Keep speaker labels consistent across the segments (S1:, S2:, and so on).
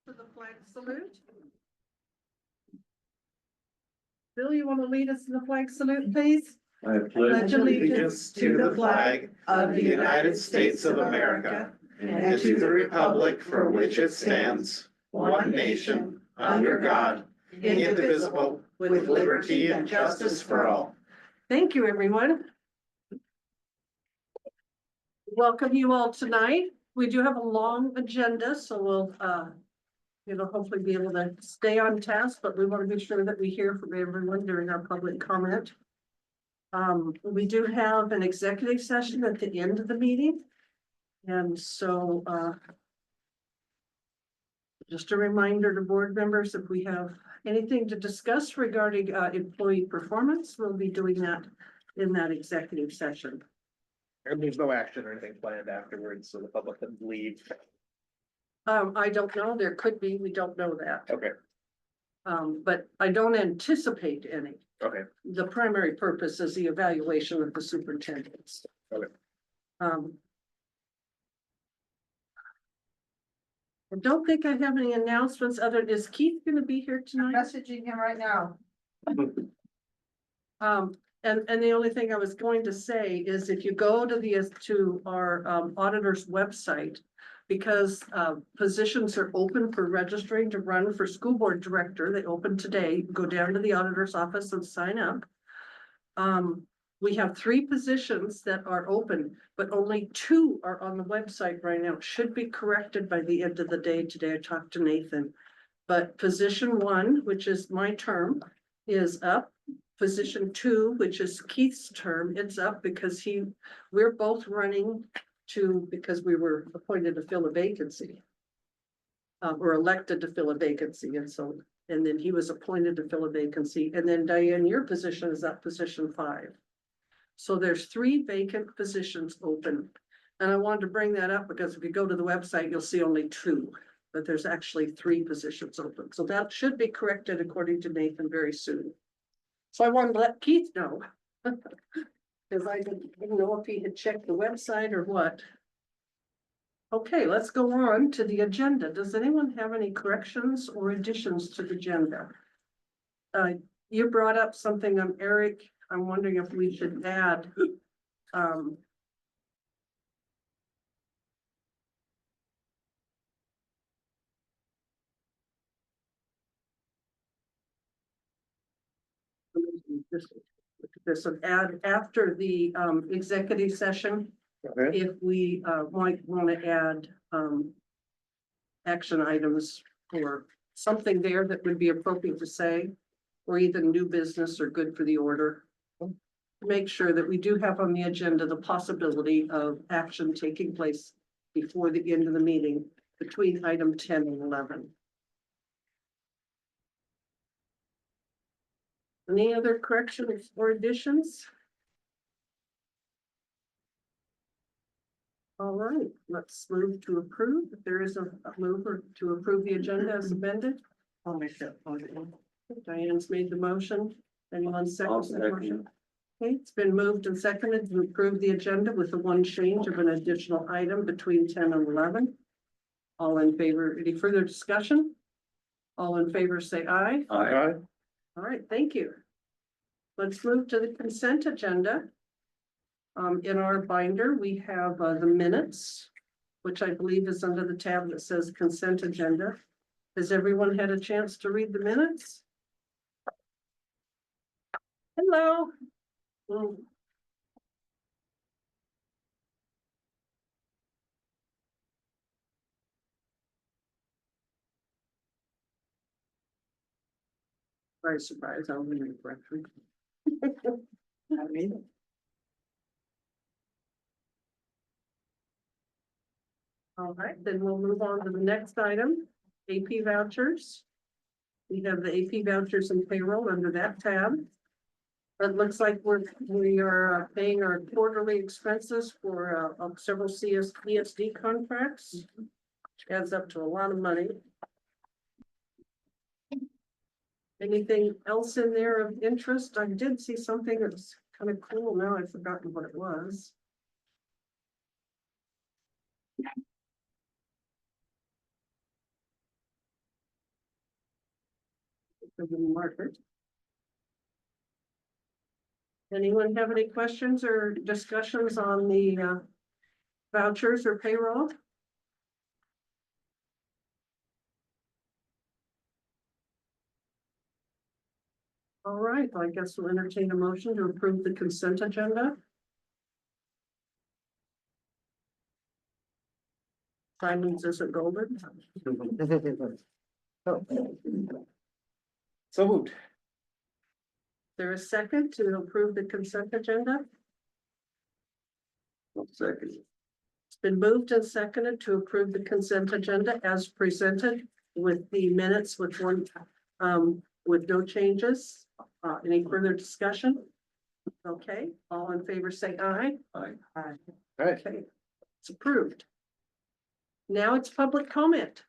S1: For the flag salute. Bill, you want to lead us in the flag salute, please?
S2: I pledge allegiance to the flag of the United States of America and to the republic for which it stands, one nation, under God, indivisible, with liberty and justice for all.
S1: Thank you, everyone. Welcome you all tonight. We do have a long agenda, so we'll hopefully be able to stay on task, but we want to be sure that we hear from everyone during our public comment. We do have an executive session at the end of the meeting. And so just a reminder to board members, if we have anything to discuss regarding employee performance, we'll be doing that in that executive session.
S3: And there's no action or anything planned afterwards, so the public can leave.
S1: I don't know, there could be, we don't know that.
S3: Okay,
S1: But I don't anticipate any.
S3: okay,
S1: The primary purpose is the evaluation of the superintendents.
S3: Okay.
S1: I don't think I have any announcements other, is Keith gonna be here tonight?
S4: Messaging him right now.
S1: And the only thing I was going to say is if you go to our auditor's website, because positions are open for registering to run for school board director, they open today, go down to the auditor's office and sign up. We have 3 positions that are open, but only 2 are on the website right now. It should be corrected by the end of the day. Today I talked to Nathan. But position 1, which is my term, is up. Position 2, which is Keith's term, it's up because we're both running because we were appointed to fill a vacancy. Or elected to fill a vacancy, and then he was appointed to fill a vacancy, and then Diane, your position is up, position 5. So there's 3 vacant positions open, and I wanted to bring that up because if you go to the website, you'll see only 2, but there's actually 3 positions open, so that should be corrected according to Nathan very soon. So I wanted to let Keith know. Because I didn't know if he had checked the website or what. Okay, let's go on to the agenda. Does anyone have any corrections or additions to the agenda? You brought up something, Eric. I'm wondering if we should add. This would add after the executive session,
S3: okay,
S1: if we might want to add action items or something there that would be appropriate to say, or even new business or good for the order. Make sure that we do have on the agenda the possibility of action taking place before the end of the meeting between item 10 and 11. Any other corrections or additions? All right, let's move to approve. If there is a mover to approve the agenda as amended.
S4: I'll make that motion.
S1: Diane's made the motion. Anyone second the
S2: second.
S1: motion? Okay, it's been moved and seconded to approve the agenda with the one change of an additional item between 10 and 11. All in favor, any further discussion? All in favor, say aye.
S3: aye,
S1: All right, thank you. Let's move to the consent agenda. In our binder, we have the minutes, which I believe is under the tab that says consent agenda. Has everyone had a chance to read the minutes? Hello. Very surprised. I'll read it correctly.
S4: I mean,
S1: All right, then we'll move on to the next item, AP vouchers. We have the AP vouchers and payroll under that tab. It looks like we are paying our quarterly expenses for several ESD contracts. Adds up to a lot of money. Anything else in there of interest? I did see something that's kind of cool. Now I've forgotten what it was. Margaret. Anyone have any questions or discussions on the vouchers or payroll? All right, I guess we'll entertain a motion to approve the consent agenda. Silence isn't golden.
S3: So moved.
S1: There a second to approve the consent agenda?
S2: Second.
S1: It's been moved and seconded to approve the consent agenda as presented with the minutes with with no changes. Any further discussion? Okay, all in favor say aye.
S2: Aye.
S3: All right.
S1: Okay, it's approved. Now it's public comment.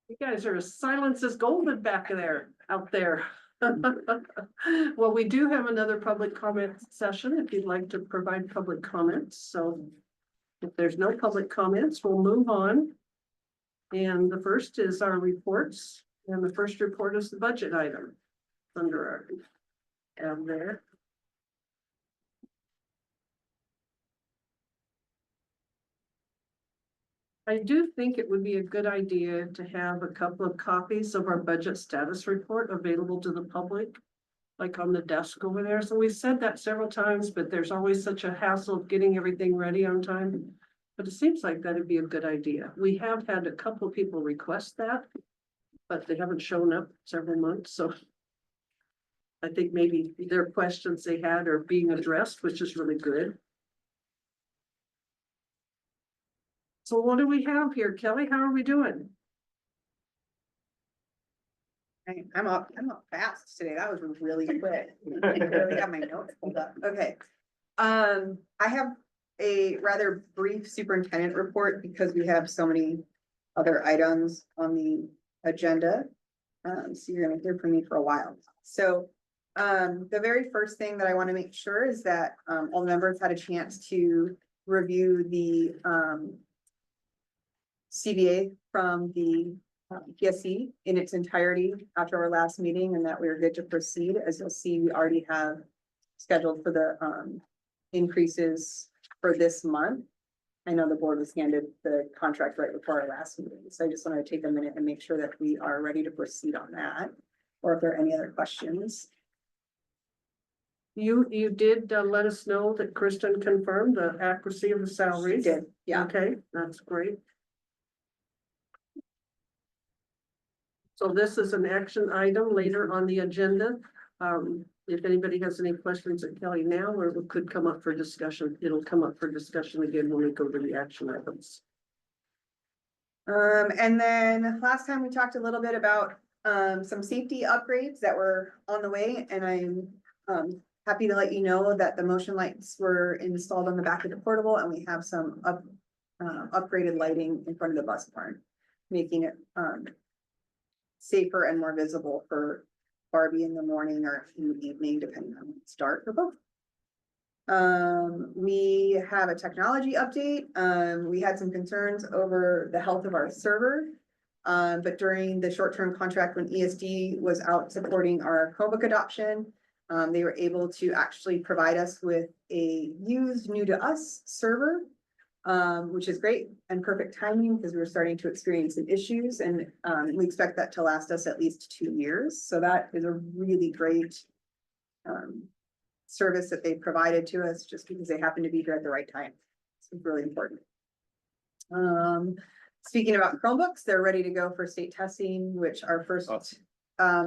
S1: You guys are as silent as golden back there, out there. Well, we do have another public comment session if you'd like to provide public comments, so if there's no public comments, we'll move on. And the first is our reports, and the first report is the budget item under our tab there. I do think it would be a good idea to have a couple of copies of our budget status report available to the public, like on the desk over there. So we've said that several times, but there's always such a hassle of getting everything ready on time. But it seems like that'd be a good idea. We have had a couple of people request that, but they haven't shown up several months, so I think maybe their questions they had are being addressed, which is really good. So what do we have here, Kelly? How are we doing?
S4: I'm up fast today. That was really quick. I really got my notes pulled up. Okay. I have a rather brief superintendent report because we have so many other items on the agenda. So you're gonna hear from me for a while. So, the very first thing that I want to make sure is that, all the members had a chance to review the, CBA from the PSC in its entirety after our last meeting, and that we are good to proceed. As you'll see, we already have scheduled for the increases for this month. I know the board was handed the contract right before our last meeting, so I just wanted to take a minute and make sure that we are ready to proceed on that, or if there are any other questions.
S1: You did let us know that Kristen confirmed the accuracy of the salaries.
S4: Did, yeah.
S1: Okay, that's great. So this is an action item later on the agenda. If anybody has any questions at Kelly now, or it could come up for discussion, it'll come up for discussion again when we go to the action items.
S4: And then last time we talked a little bit about some safety upgrades that were on the way, and I'm happy to let you know that the motion lights were installed on the back of the portable, and we have some upgraded lighting in front of the bus barn, making it safer and more visible for Barbie in the morning or in the evening, depending on when it's dark or both. We have a technology update. We had some concerns over the health of our server. But during the short-term contract, when ESD was out supporting our Chromebook adoption, they were able to actually provide us with a used new to us server, which is great and perfect timing because we were starting to experience some issues, and we expect that to last us at least 2 years. So that is a really great service that they provided to us just because they happen to be here at the right time. It's really important. Speaking about Chromebooks, they're ready to go for state testing, which our first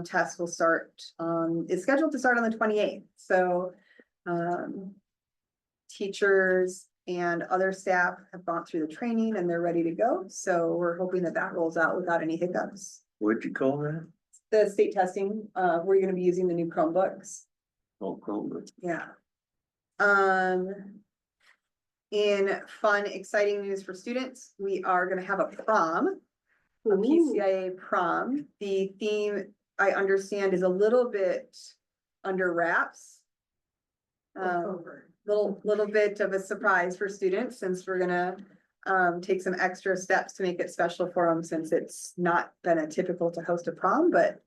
S4: test will start, is scheduled to start on the 28th. So teachers and other staff have gone through the training and they're ready to go. So we're hoping that that rolls out without any hiccups.
S2: What'd you call that?
S4: The state testing, we're gonna be using the new Chromebooks.
S2: Oh, Chromebook.
S4: Yeah. In fun, exciting news for students, we are gonna have a prom, a PCIA prom. The theme, I understand, is a little bit under wraps. Little bit of a surprise for students since we're gonna take some extra steps to make it special for them since it's not been a typical to host a prom, but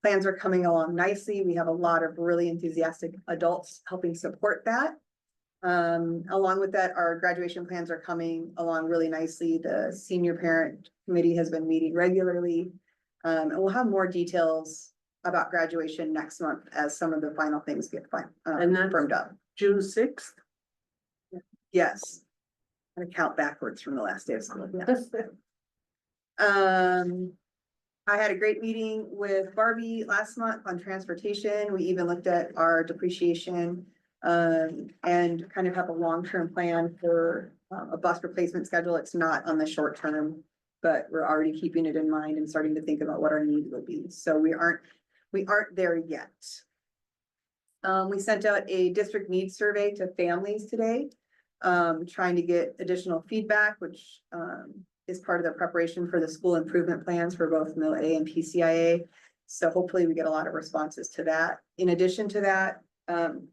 S4: plans are coming along nicely. We have a lot of really enthusiastic adults helping support that. Along with that, our graduation plans are coming along really nicely. The senior parent committee has been meeting regularly. And we'll have more details about graduation next month as some of the final things get
S1: And that's-
S4: firmed up.
S1: June 6th.
S4: Yes. I'm gonna count backwards from the last day of school. Yes. I had a great meeting with Barbie last month on transportation. We even looked at our depreciation. And kind of have a long-term plan for a bus replacement schedule. It's not on the short term, but we're already keeping it in mind and starting to think about what our need will be. So we aren't there yet. We sent out a district needs survey to families today, trying to get additional feedback, which is part of the preparation for the school improvement plans for both Mill A and PCIA. So hopefully we get a lot of responses to that. In addition to that,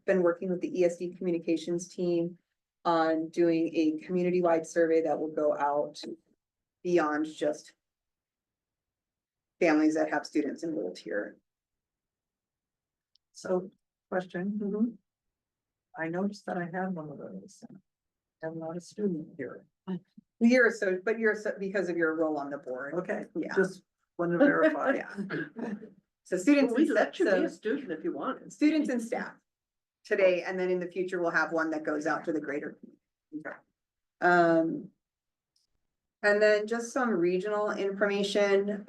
S4: been working with the ESD communications team on doing a community-wide survey that will go out beyond just families that have students enrolled here.
S5: So, question, I noticed that I had one of those. I'm not a student here.
S4: You're so, but because of your role on the board.
S5: Okay,
S4: Yeah.
S5: just want to verify.
S4: Yeah. So students
S1: We
S4: and
S1: let you be a
S4: staff,
S1: student if you want.
S4: students and staff today, and then in the future, we'll have one that goes out to the greater. community. And then just some regional information,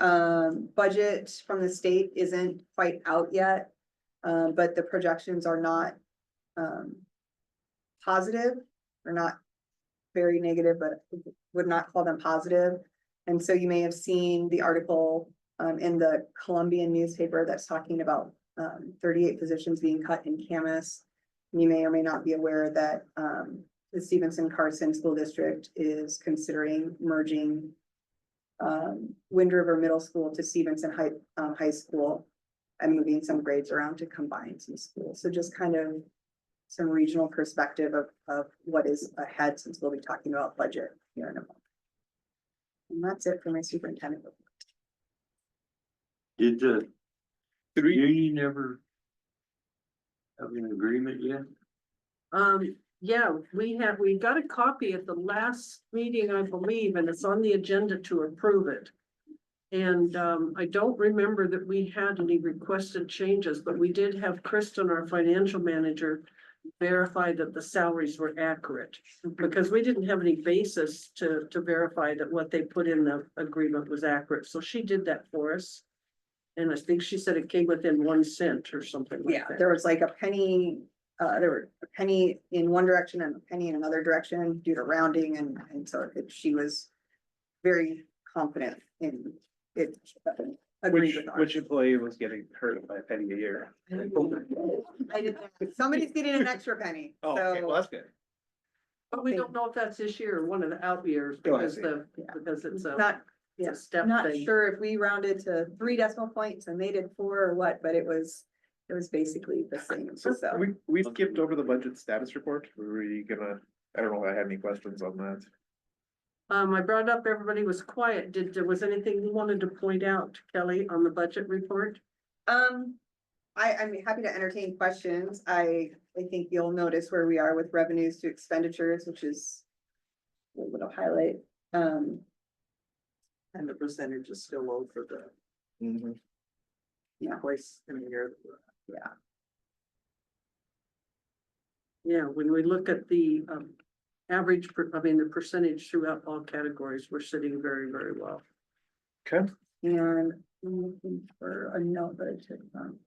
S4: budget from the state isn't quite out yet. But the projections are not, positive, or not very negative, but would not call them positive. And so you may have seen the article, in the Columbian newspaper that's talking about, 38 positions being cut in Camas. You may or may not be aware that, the Stevenson Carson School District is considering merging Wind River Middle School to Stevenson High School and moving some grades around to combine some schools. So just kind of some regional perspective of what is ahead, since we'll be talking about budget here in a moment. And that's it for my superintendent report.
S6: Did the
S3: Did we,
S6: union ever have an agreement yet?
S1: Yeah, we got a copy at the last meeting, I believe, and it's on the agenda to approve it. And I don't remember that we had any requested changes, but we did have Kristen, our financial manager, verify that the salaries were accurate. Because we didn't have any basis to verify that what they put in the agreement was accurate, so she did that for us. And I think she said it came within 1 cent or something like
S4: Yeah,
S1: that.
S4: there was like a penny, there were a penny in one direction and a penny in another direction due to rounding, and so she was very confident in it. Agreed with ours.
S3: which employee was getting hurt by a penny a year?
S4: I didn't, somebody's getting an extra penny,
S3: Oh, okay, well,
S4: so.
S3: that's good.
S1: But we don't know if that's this year or one of the out years,
S3: Oh, I
S1: because
S3: see.
S1: because it's a
S4: Not,
S1: it's a step
S4: not
S1: thing.
S4: sure if we rounded to 3 decimal points and they did 4 or what, but it was basically the same, so.
S3: We skipped over the budget status report. Were we gonna, I don't know if I had any questions on that.
S1: I brought up, everybody was quiet. Was anything you wanted to point out, Kelly, on the budget report?
S4: I'm happy to entertain questions. I think you'll notice where we are with revenues to expenditures, which is a little bit of highlight.
S5: And the percentage is still low for the place in the year.
S1: Yeah, when we look at the average, the percentage throughout all categories, we're sitting very, very well.
S3: Okay.
S4: And I'm looking for a note that I took on.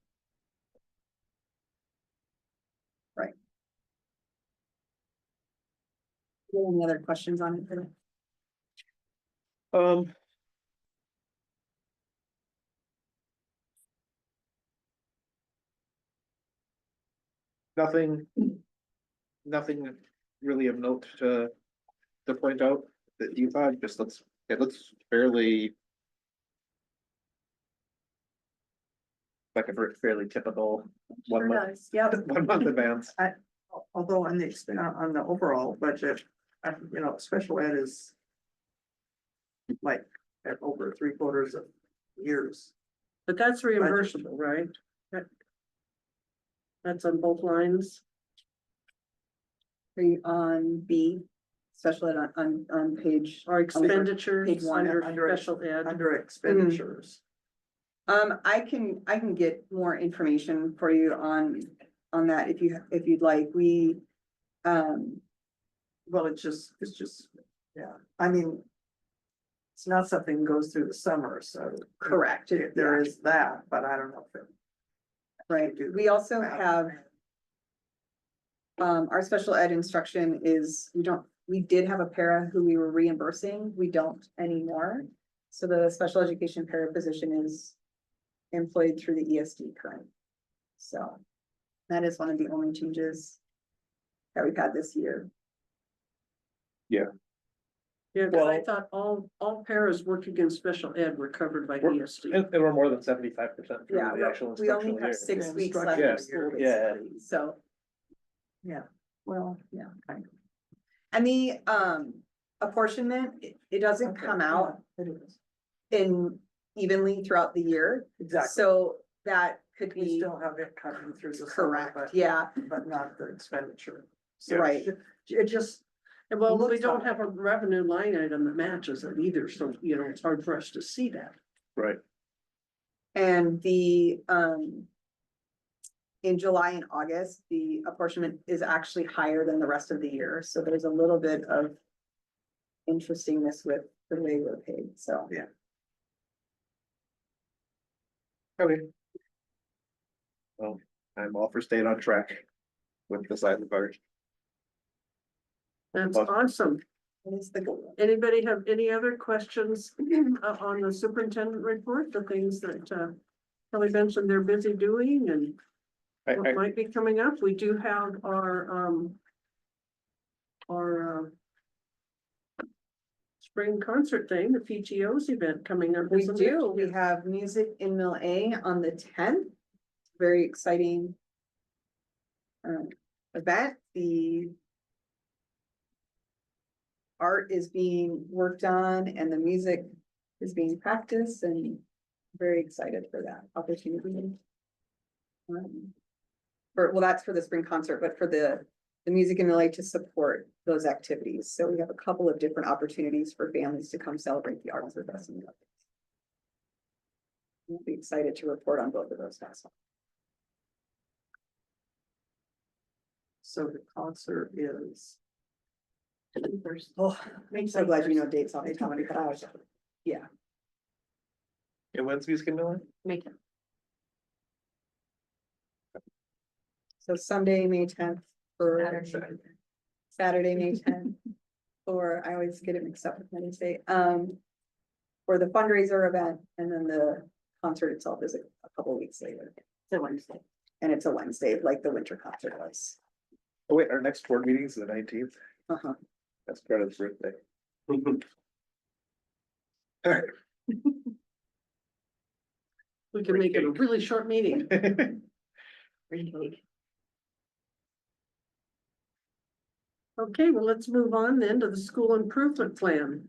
S4: Right. Any other questions on it?
S3: Nothing really of note to point out that you thought, it looks fairly like a fairly typical
S5: Sure
S3: 1 month,
S5: does, yeah.
S3: 1 month advance.
S5: Although on the overall budget, special ed is like at over 3/4 of years.
S1: But that's reimbursable, right? That's on both lines.
S4: Are you on B, special ed on page?
S1: Our expenditures
S4: page one,
S1: under special ed.
S5: Under expenditures.
S4: I can get more information for you on that if you'd like.
S5: Well, it's just, yeah, I mean. It's not something that goes through the summer, so.
S4: Correct.
S5: There is that, but I don't know if it.
S4: Right, we also have. Our special ed instruction is, we did have a para who we were reimbursing, we don't anymore. So the special education para position is employed through the ESD current. So that is one of the only changes that we've had this year.
S1: Yeah, because I
S3: Well-
S1: thought all paras working in special ed were covered by
S3: We're-
S1: ESD.
S3: And we're more than 75% through
S4: Yeah,
S3: the actual
S4: we only
S3: instructional
S4: have
S3: year.
S4: 6
S5: Yeah,
S4: weeks left
S3: Yeah.
S4: of school,
S3: Yeah.
S4: basically, so.
S5: Yeah.
S4: Well, yeah, kind of. And the apportionment, it doesn't
S5: Okay,
S4: come out
S5: yeah, it is.
S4: in evenly throughout the year.
S5: Exactly.
S4: So that could
S5: We
S4: be
S5: still have it coming through the summer,
S4: correct,
S5: but,
S4: yeah,
S5: but not the expenditure. So
S4: right.
S5: It just,
S1: And well, we
S5: Looks
S1: don't
S5: like-
S1: have a revenue line item that matches it either, so it's hard for us to see that.
S3: Right.
S4: And the in July and August, the apportionment is actually higher than the rest of the year, so there's a little bit of interestingness with the way we're paid, so.
S5: Yeah.
S3: Okay. Well, I'm all for staying on track with the silent part.
S1: That's
S3: Awesome.
S1: awesome.
S4: That is the goal.
S1: Anybody have any other questions on the superintendent report, the things that Kelly mentioned they're busy doing and what might be coming up? We do have our spring concert thing, the PTO's event coming up.
S4: We
S1: isn't it?
S4: do, we have music in Mill A on the 10th, very exciting event, the art is being worked on and the music is being practiced and very excited for that opportunity. Well, that's for the spring concert, but for the music in Mill A to support those activities. So we have a couple of different opportunities for families to come celebrate the arts with us. We'll be excited to report on both of those next month.
S5: so the concert is.
S4: Oh, I'm so glad you know dates off the top of your head. Yeah,
S3: And when's music in Miller?
S1: Make it.
S4: so Sunday, May 10th for Saturday, May 10th. Or I always get it mixed up with Wednesday, for the fundraiser event, and then the concert itself is a couple of weeks later.
S1: It's Wednesday.
S4: And it's a Wednesday, like the winter concert was.
S3: Oh, wait, our next board meeting is the 19th.
S4: Uh-huh.
S3: That's Greta's birthday. All right.
S1: We can make it a really short meeting. Okay, well, let's move on then to the school improvement plan.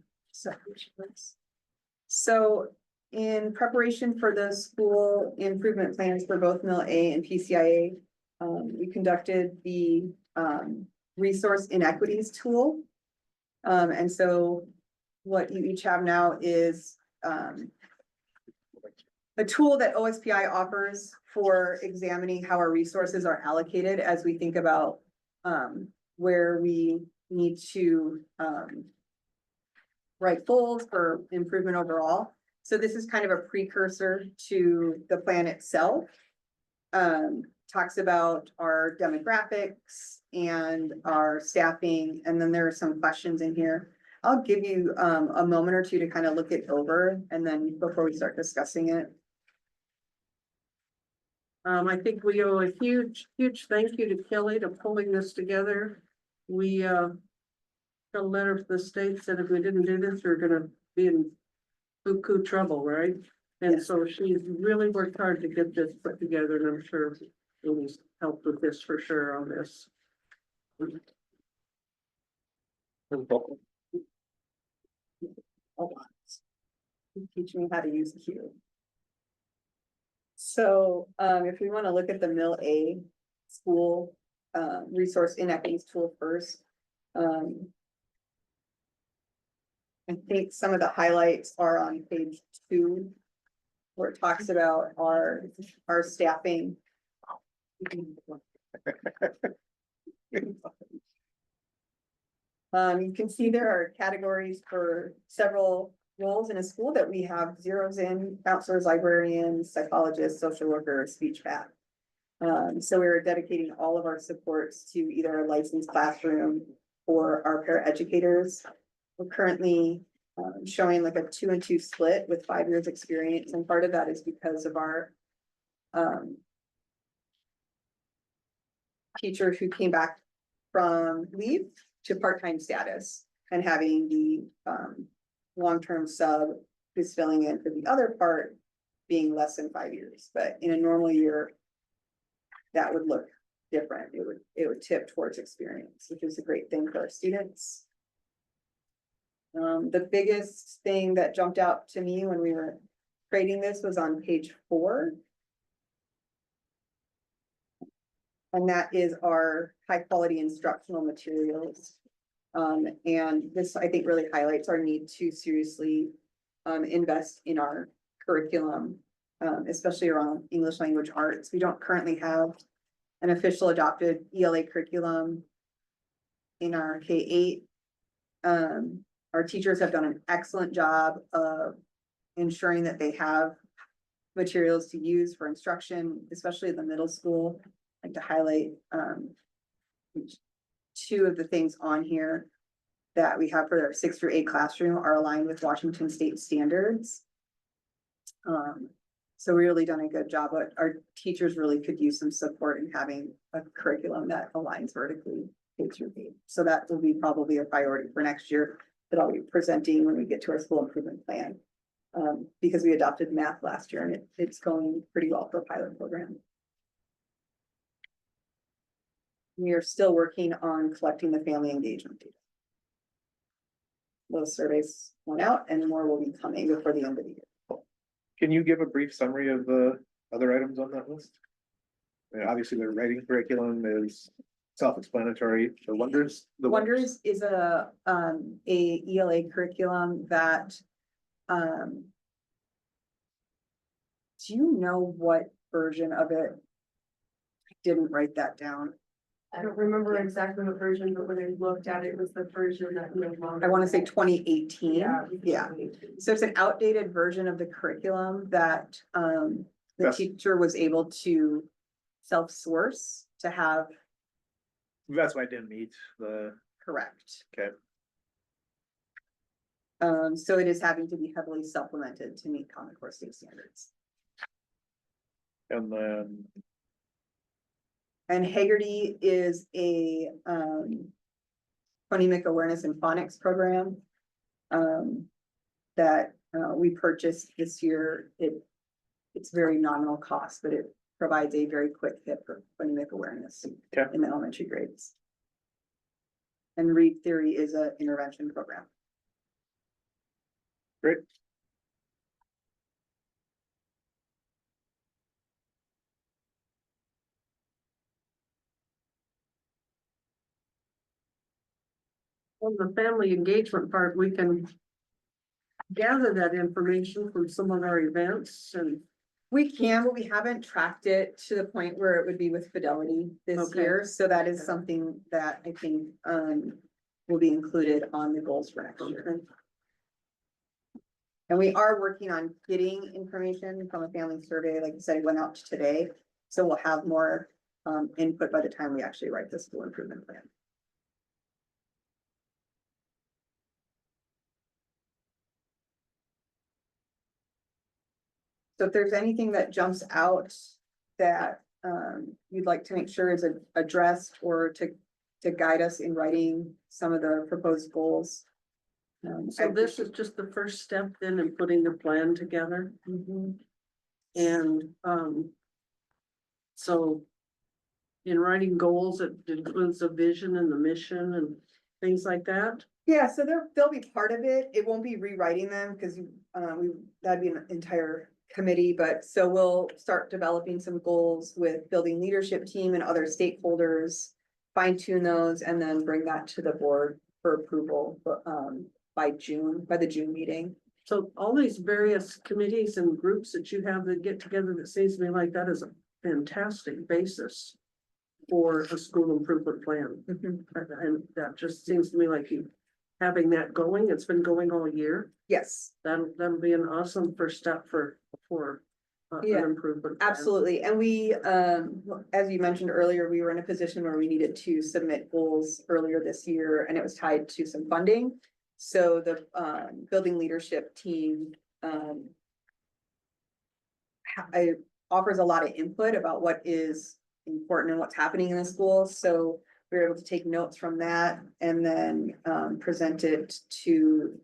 S4: So in preparation for the school improvement plans for both Mill A and PCIA, we conducted the resource inequities tool. And so what you each have now is a tool that OSPI offers for examining how our resources are allocated as we think about where we need to write goals for improvement overall. So this is kind of a precursor to the plan itself. Talks about our demographics and our staffing, and then there are some questions in here. I'll give you a moment or two to kind of look it over, and then before we start discussing it.
S1: I think we owe a huge thank you to Kelly to pulling this together. We got a letter from the state said if we didn't do this, we're gonna be in buku trouble, right? And
S4: Yes.
S1: so she's really worked hard to get this put together, and I'm sure Amy's helped with this for sure on this.
S4: Teach me how to use Q. So, if we want to look at the Mill A school, resource inequities tool first. I think some of the highlights are on page 2. Where it talks about our staffing. You can see there are categories for several roles in a school that we have zeros in: counselors, librarians, psychologists, social workers, speech path. So we're dedicating all of our supports to either a licensed classroom or our paraeducators. We're currently showing like a 2-and-2 split with 5 years experience, and part of that is because of our teacher who came back from leave to part-time status, and having the long-term sub who's filling in for the other part being less than 5 years. But in a normal year, that would look different. It would tip towards experience, which is a great thing for our students. The biggest thing that jumped out to me when we were creating this was on page 4. And that is our high quality instructional materials. And this, I think, really highlights our need to seriously invest in our curriculum, especially around English language arts. We don't currently have an official adopted ELA curriculum in our K-8. Our teachers have done an excellent job of ensuring that they have materials to use for instruction, especially in the middle school. I'd like to highlight 2 of the things on here that we have for our 6 through 8 classroom are aligned with Washington state standards. So we really done a good job, but our teachers really could use some support in having a curriculum that aligns vertically K through 8. So that will be probably a priority for next year that I'll be presenting when we get to our school improvement plan. Because we adopted math last year, and it's going pretty well for a pilot program. We are still working on collecting the family engagement data. Those surveys went out and more will be coming before the end of the year.
S3: Can you give a brief summary of the other items on that list? I mean, obviously, the writing curriculum is self-explanatory. The Wonders.
S4: Wonders is a ELA curriculum that, do you know what version of it? I didn't write that down.
S7: I don't remember exactly what version, but when I looked at it, it was the version that.
S4: I want to say 2018.
S7: Yeah.
S4: Yeah. So it's an outdated version of the curriculum that the
S3: That's-
S4: teacher was able to self-source to have
S3: That's why I didn't meet the,
S4: correct.
S3: okay.
S4: So it is having to be heavily supplemented to meet Common Core state standards.
S3: And then,
S4: And Haggerty is a phonemic awareness and phonics program that we purchased this year. It's very nominal cost, but it provides a very quick hit for phonemic awareness
S3: Okay.
S4: in the elementary grades. And Read Theory is an intervention program.
S3: great.
S1: On the family engagement part, we can gather that information from some of our events and.
S4: We can, but we haven't tracked it to the point where it would be with fidelity this
S1: Okay.
S4: year, so that is
S1: Okay.
S4: something that I think will be included on the goals for next year. And we are working on getting information from a family survey, like I said, it went out today, so we'll have more input by the time we actually write the school improvement plan. So if there's anything that jumps out that you'd like to make sure is addressed or to guide us in writing some of the proposed goals.
S1: So this is just the first step then in putting the plan together.
S4: Mhm.
S1: And, so in writing goals, it includes a vision and the mission and things like that.
S4: Yeah, so they'll be part of it. It won't be rewriting them because that'd be an entire committee, but so we'll start developing some goals with building leadership team and other stakeholders. Fine tune those and then bring that to the board for approval, by the June meeting.
S1: So all these various committees and groups that you have that get together, that seems to me like that is a fantastic basis for a school improvement plan. And that just seems to me like you having that going, it's been going all year.
S4: Yes,
S1: That'll be an awesome first step for an
S4: Yeah,
S1: improvement. plan.
S4: absolutely. And we, as you mentioned earlier, we were in a position where we needed to submit goals earlier this year and it was tied to some funding. So the building leadership team offers a lot of input about what is important and what's happening in the school. So we were able to take notes from that and then present it to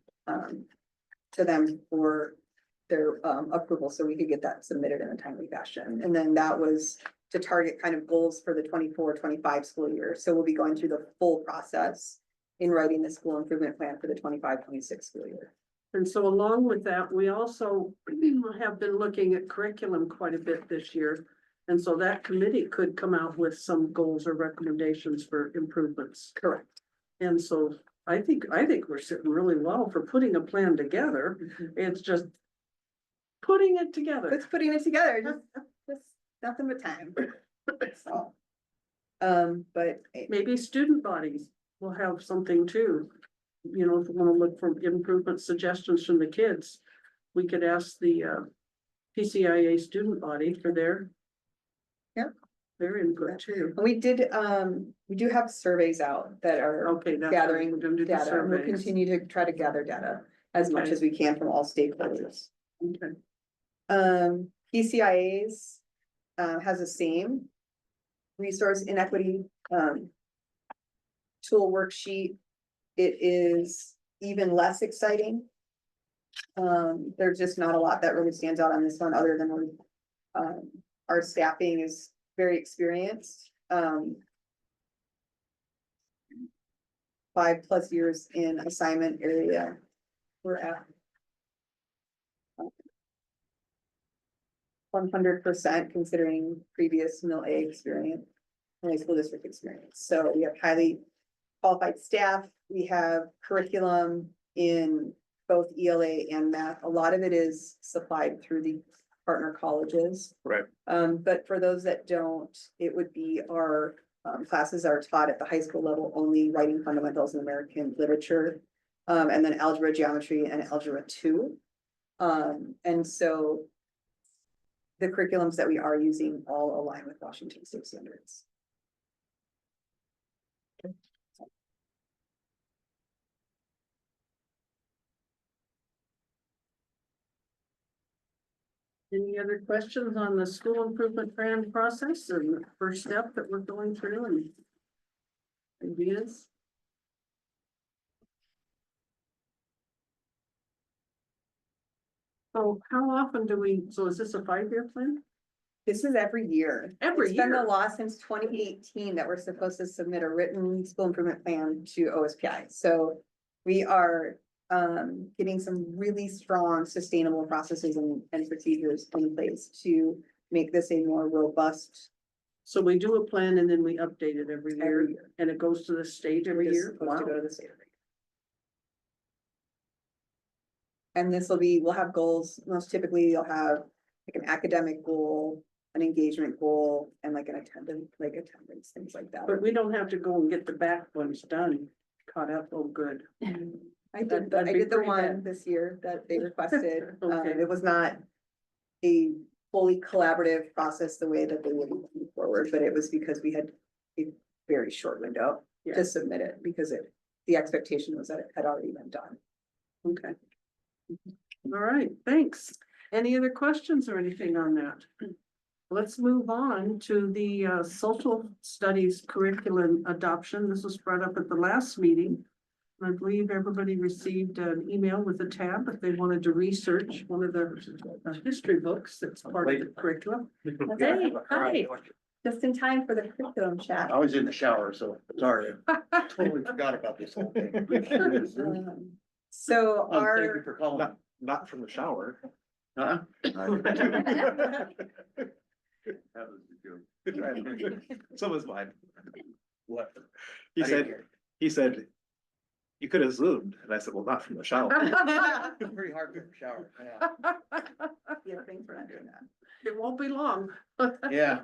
S4: them for their approval, so we could get that submitted in a timely fashion. And then that was to target kind of goals for the 24-25 school year. So we'll be going through the full process in writing the school improvement plan for the 25-26 school year.
S1: And so along with that, we also have been looking at curriculum quite a bit this year. And so that committee could come out with some goals or recommendations for improvements.
S4: Correct.
S1: And so I think we're sitting really well for putting a plan together. It's just putting it together.
S4: It's putting it together, just nothing but time. So, but
S1: Maybe student bodies will have something too. You know, if we want to look for improvement suggestions from the kids, we could ask the PCIA student body for their input too.
S4: we do have surveys out that are
S1: Okay, that's.
S4: gathering
S1: we're gonna do the
S4: data. And we'll
S1: surveys.
S4: continue to try to gather data as much
S1: Okay.
S4: as we can from all stakeholders.
S1: Okay.
S4: PCIA's has the same resource inequity tool worksheet. It is even less exciting. There's just not a lot that really stands out on this one, other than our staffing is very experienced. 5+ years in assignment area. We're at 100% considering previous mill A experience, high school district experience. So we have highly qualified staff. We have curriculum in both ELA and math. A lot of it is supplied through the partner colleges.
S3: Right.
S4: But for those that don't, it would be our classes are taught at the high school level only, writing fundamentals in American literature, and then algebra, geometry, and algebra 2. And so the curriculums that we are using all align with Washington State standards.
S1: Any other questions on the school improvement plan process and the first step that we're going through and ideas? So how often so is this a 5-year plan?
S4: This is every year.
S1: Every
S4: It's been the
S1: year?
S4: law since 2018 that we're supposed to submit a written school improvement plan to OSPI. So we are getting some really strong sustainable processes and procedures in place to make this a more robust.
S1: So we do a plan and then we update it every
S4: Every
S1: year
S4: year.
S1: and it goes to the state every
S4: It's
S1: year?
S4: supposed
S1: Wow.
S4: to go to the state. And this will be, we'll have goals. Most typically you'll have like an academic goal, an engagement goal, and like an attendance, things like that.
S1: But we don't have to go and get the back ones done, caught up, oh, good.
S4: I
S1: That'd
S4: did
S1: be
S4: the
S1: pretty
S4: one
S1: bad.
S4: this year that they requested.
S1: Okay.
S4: It was not a fully collaborative process the way that they would move forward, but it was because we had a very short window
S1: Yeah.
S4: to submit it because the expectation was that it had already been done.
S1: Okay. All right, thanks. Any other questions or anything on that? Let's move on to the social studies curriculum adoption. This was brought up at the last meeting. I believe everybody received an email with a tab if they wanted to research one of the history books that's part of the curriculum. Hey, hi.
S4: just in time for the curriculum chat.
S6: I was in the shower, so sorry, totally forgot about this whole thing.
S4: So
S6: Thank you
S4: our,
S6: for calling.
S3: Not from the shower.
S6: Huh? That was the joke.
S3: So was mine.
S6: What?
S3: He
S6: I didn't
S3: said,
S6: hear.
S3: he said, you could have zoomed. And I said, well, not from the shower.
S6: Pretty hard to shower, yeah.
S4: yeah, thanks for not doing that.
S1: It won't be long.
S6: Yeah,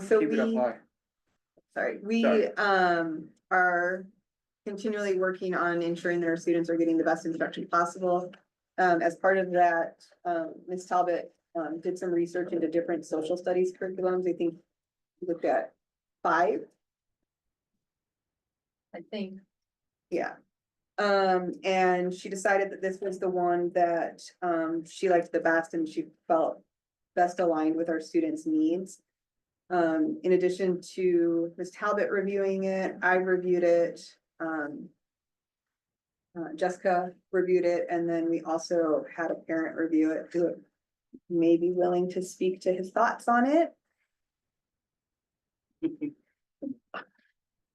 S4: So
S6: keep it up
S4: we,
S6: high.
S4: sorry, we,
S6: Sorry.
S4: are continually working on ensuring that our students are getting the best instruction possible. As part of that, Ms. Talbot, did some research into different social studies curriculums. I think we looked at 5.
S7: I think.
S4: Yeah. And she decided that this was the one that, she liked the best and she felt best aligned with our students' needs. In addition to Ms. Talbot reviewing it, I reviewed it. Jessica reviewed it, and then we also had a parent review it who may be willing to speak to his thoughts on it.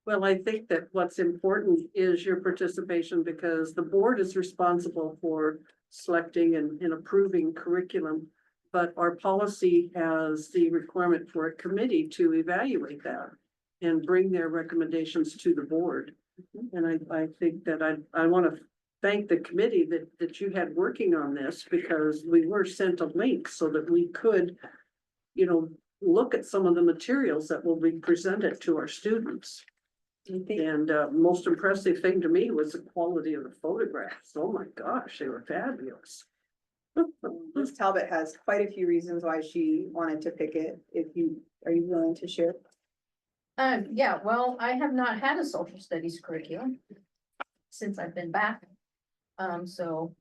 S1: Well, I think that what's important is your participation because the board is responsible for selecting and approving curriculum. But our policy has the requirement for a committee to evaluate that and bring their recommendations to the board. And I think that I want to thank the committee that you had working on this because we were sent a link so that we could, look at some of the materials that will be presented to our students. And most impressive thing to me was the quality of the photographs. Oh my gosh, they were fabulous.
S4: Ms. Talbot has quite a few reasons why she wanted to pick it. Are you willing to share?
S8: Yeah, well, I have not had a social studies curriculum since I've been back. So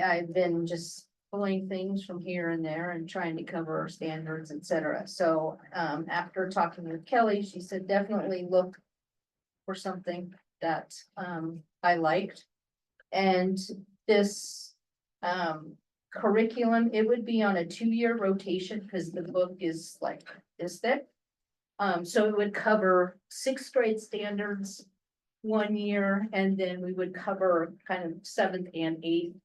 S8: I've been just pulling things from here and there and trying to cover standards, et cetera. So, after talking with Kelly, she said, definitely look for something that, I liked. And this, curriculum, it would be on a 2-year rotation because the book is like this thick. So it would cover 6th grade standards 1 year, and then we would cover kind of 7th and 8th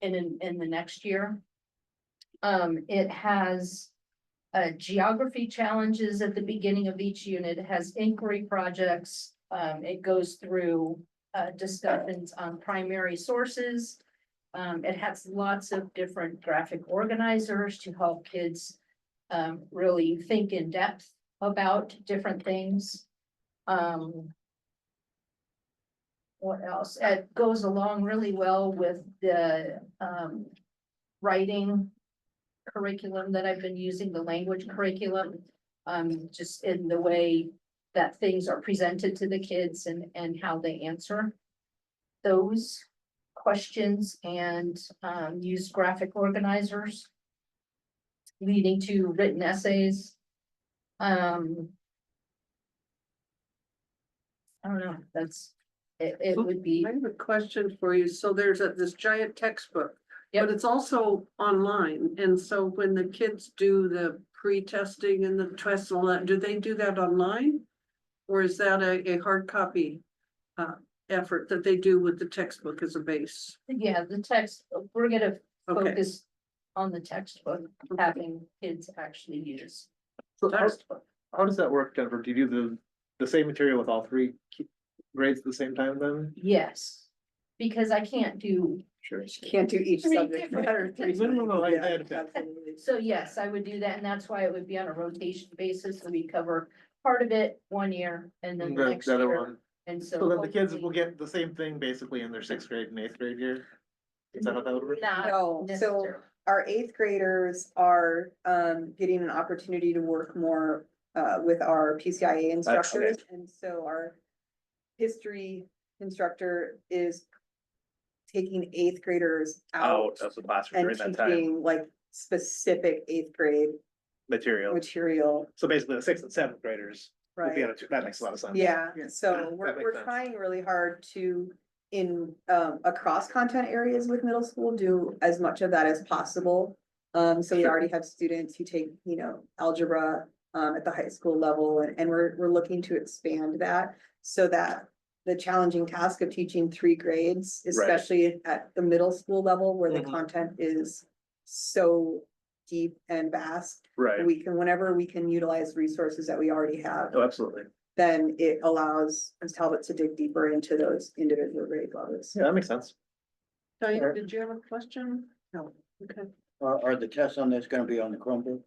S8: in the next year. It has geography challenges at the beginning of each unit. It has inquiry projects. It goes through discussions on primary sources. It has lots of different graphic organizers to help kids really think in depth about different things. What else? It goes along really well with the writing curriculum that I've been using, the language curriculum. Just in the way that things are presented to the kids and how they answer those questions, and use graphic organizers leading to written essays. I don't know, it would be,
S1: I have a question for you. So there's this giant textbook,
S8: Yep.
S1: but it's also online. And so when the kids do the pre-testing and the tests and all that, do they do that online? Or is that a hard copy effort that they do with the textbook as a base?
S8: yeah, the text, we're gonna
S1: Okay.
S8: focus on the textbook, having kids actually use
S3: So
S8: the
S3: how,
S8: textbook.
S3: how does that work, Jennifer? Do you do the same material with all 3 grades at the same time then?
S8: Yes, because I can't do,
S3: Sure.
S4: Can't do each
S8: Three
S4: subject.
S8: different-
S4: matter, 3
S3: No, I
S4: Yeah,
S3: had that.
S4: absolutely.
S8: so yes, I would do that, and that's why it would be on a rotation basis, so we cover part of it 1 year and then the next
S3: The other
S8: year.
S3: one.
S8: And so.
S3: So then the kids
S8: hopefully
S3: will get the same thing basically in their 6th grade and 8th grade year? Is that how that would work?
S8: Not
S4: No, so
S8: necessarily.
S4: our 8th graders are getting an opportunity to work more with our PCIA instructors. And so our history instructor is taking 8th graders out
S3: Of the classroom
S4: and
S3: during that time,
S4: teaching like specific 8th grade
S3: material.
S4: material,
S3: So basically the 6th and 7th graders would be
S4: right?
S3: on that makes a lot of sense.
S4: Yeah,
S5: Yeah.
S4: so
S3: That makes
S4: we're
S3: sense.
S4: trying really hard to, in across content areas with middle school, do as much of that as possible. So we
S3: Sure.
S4: already have students who take, algebra at the high school level, and we're looking to expand that so that the challenging task of teaching 3 grades, especially at the middle school level where the
S3: Mhm.
S4: content is so deep and vast,
S3: Right.
S4: we can, whenever we can utilize resources that we already have,
S3: Oh, absolutely.
S4: then it allows Ms. Talbot to dig deeper into those individual grade levels.
S3: Yeah, that makes sense.
S1: Diane, did you have a question?
S5: No.
S1: Okay.
S6: Are the tests on this gonna be on the Chromebook?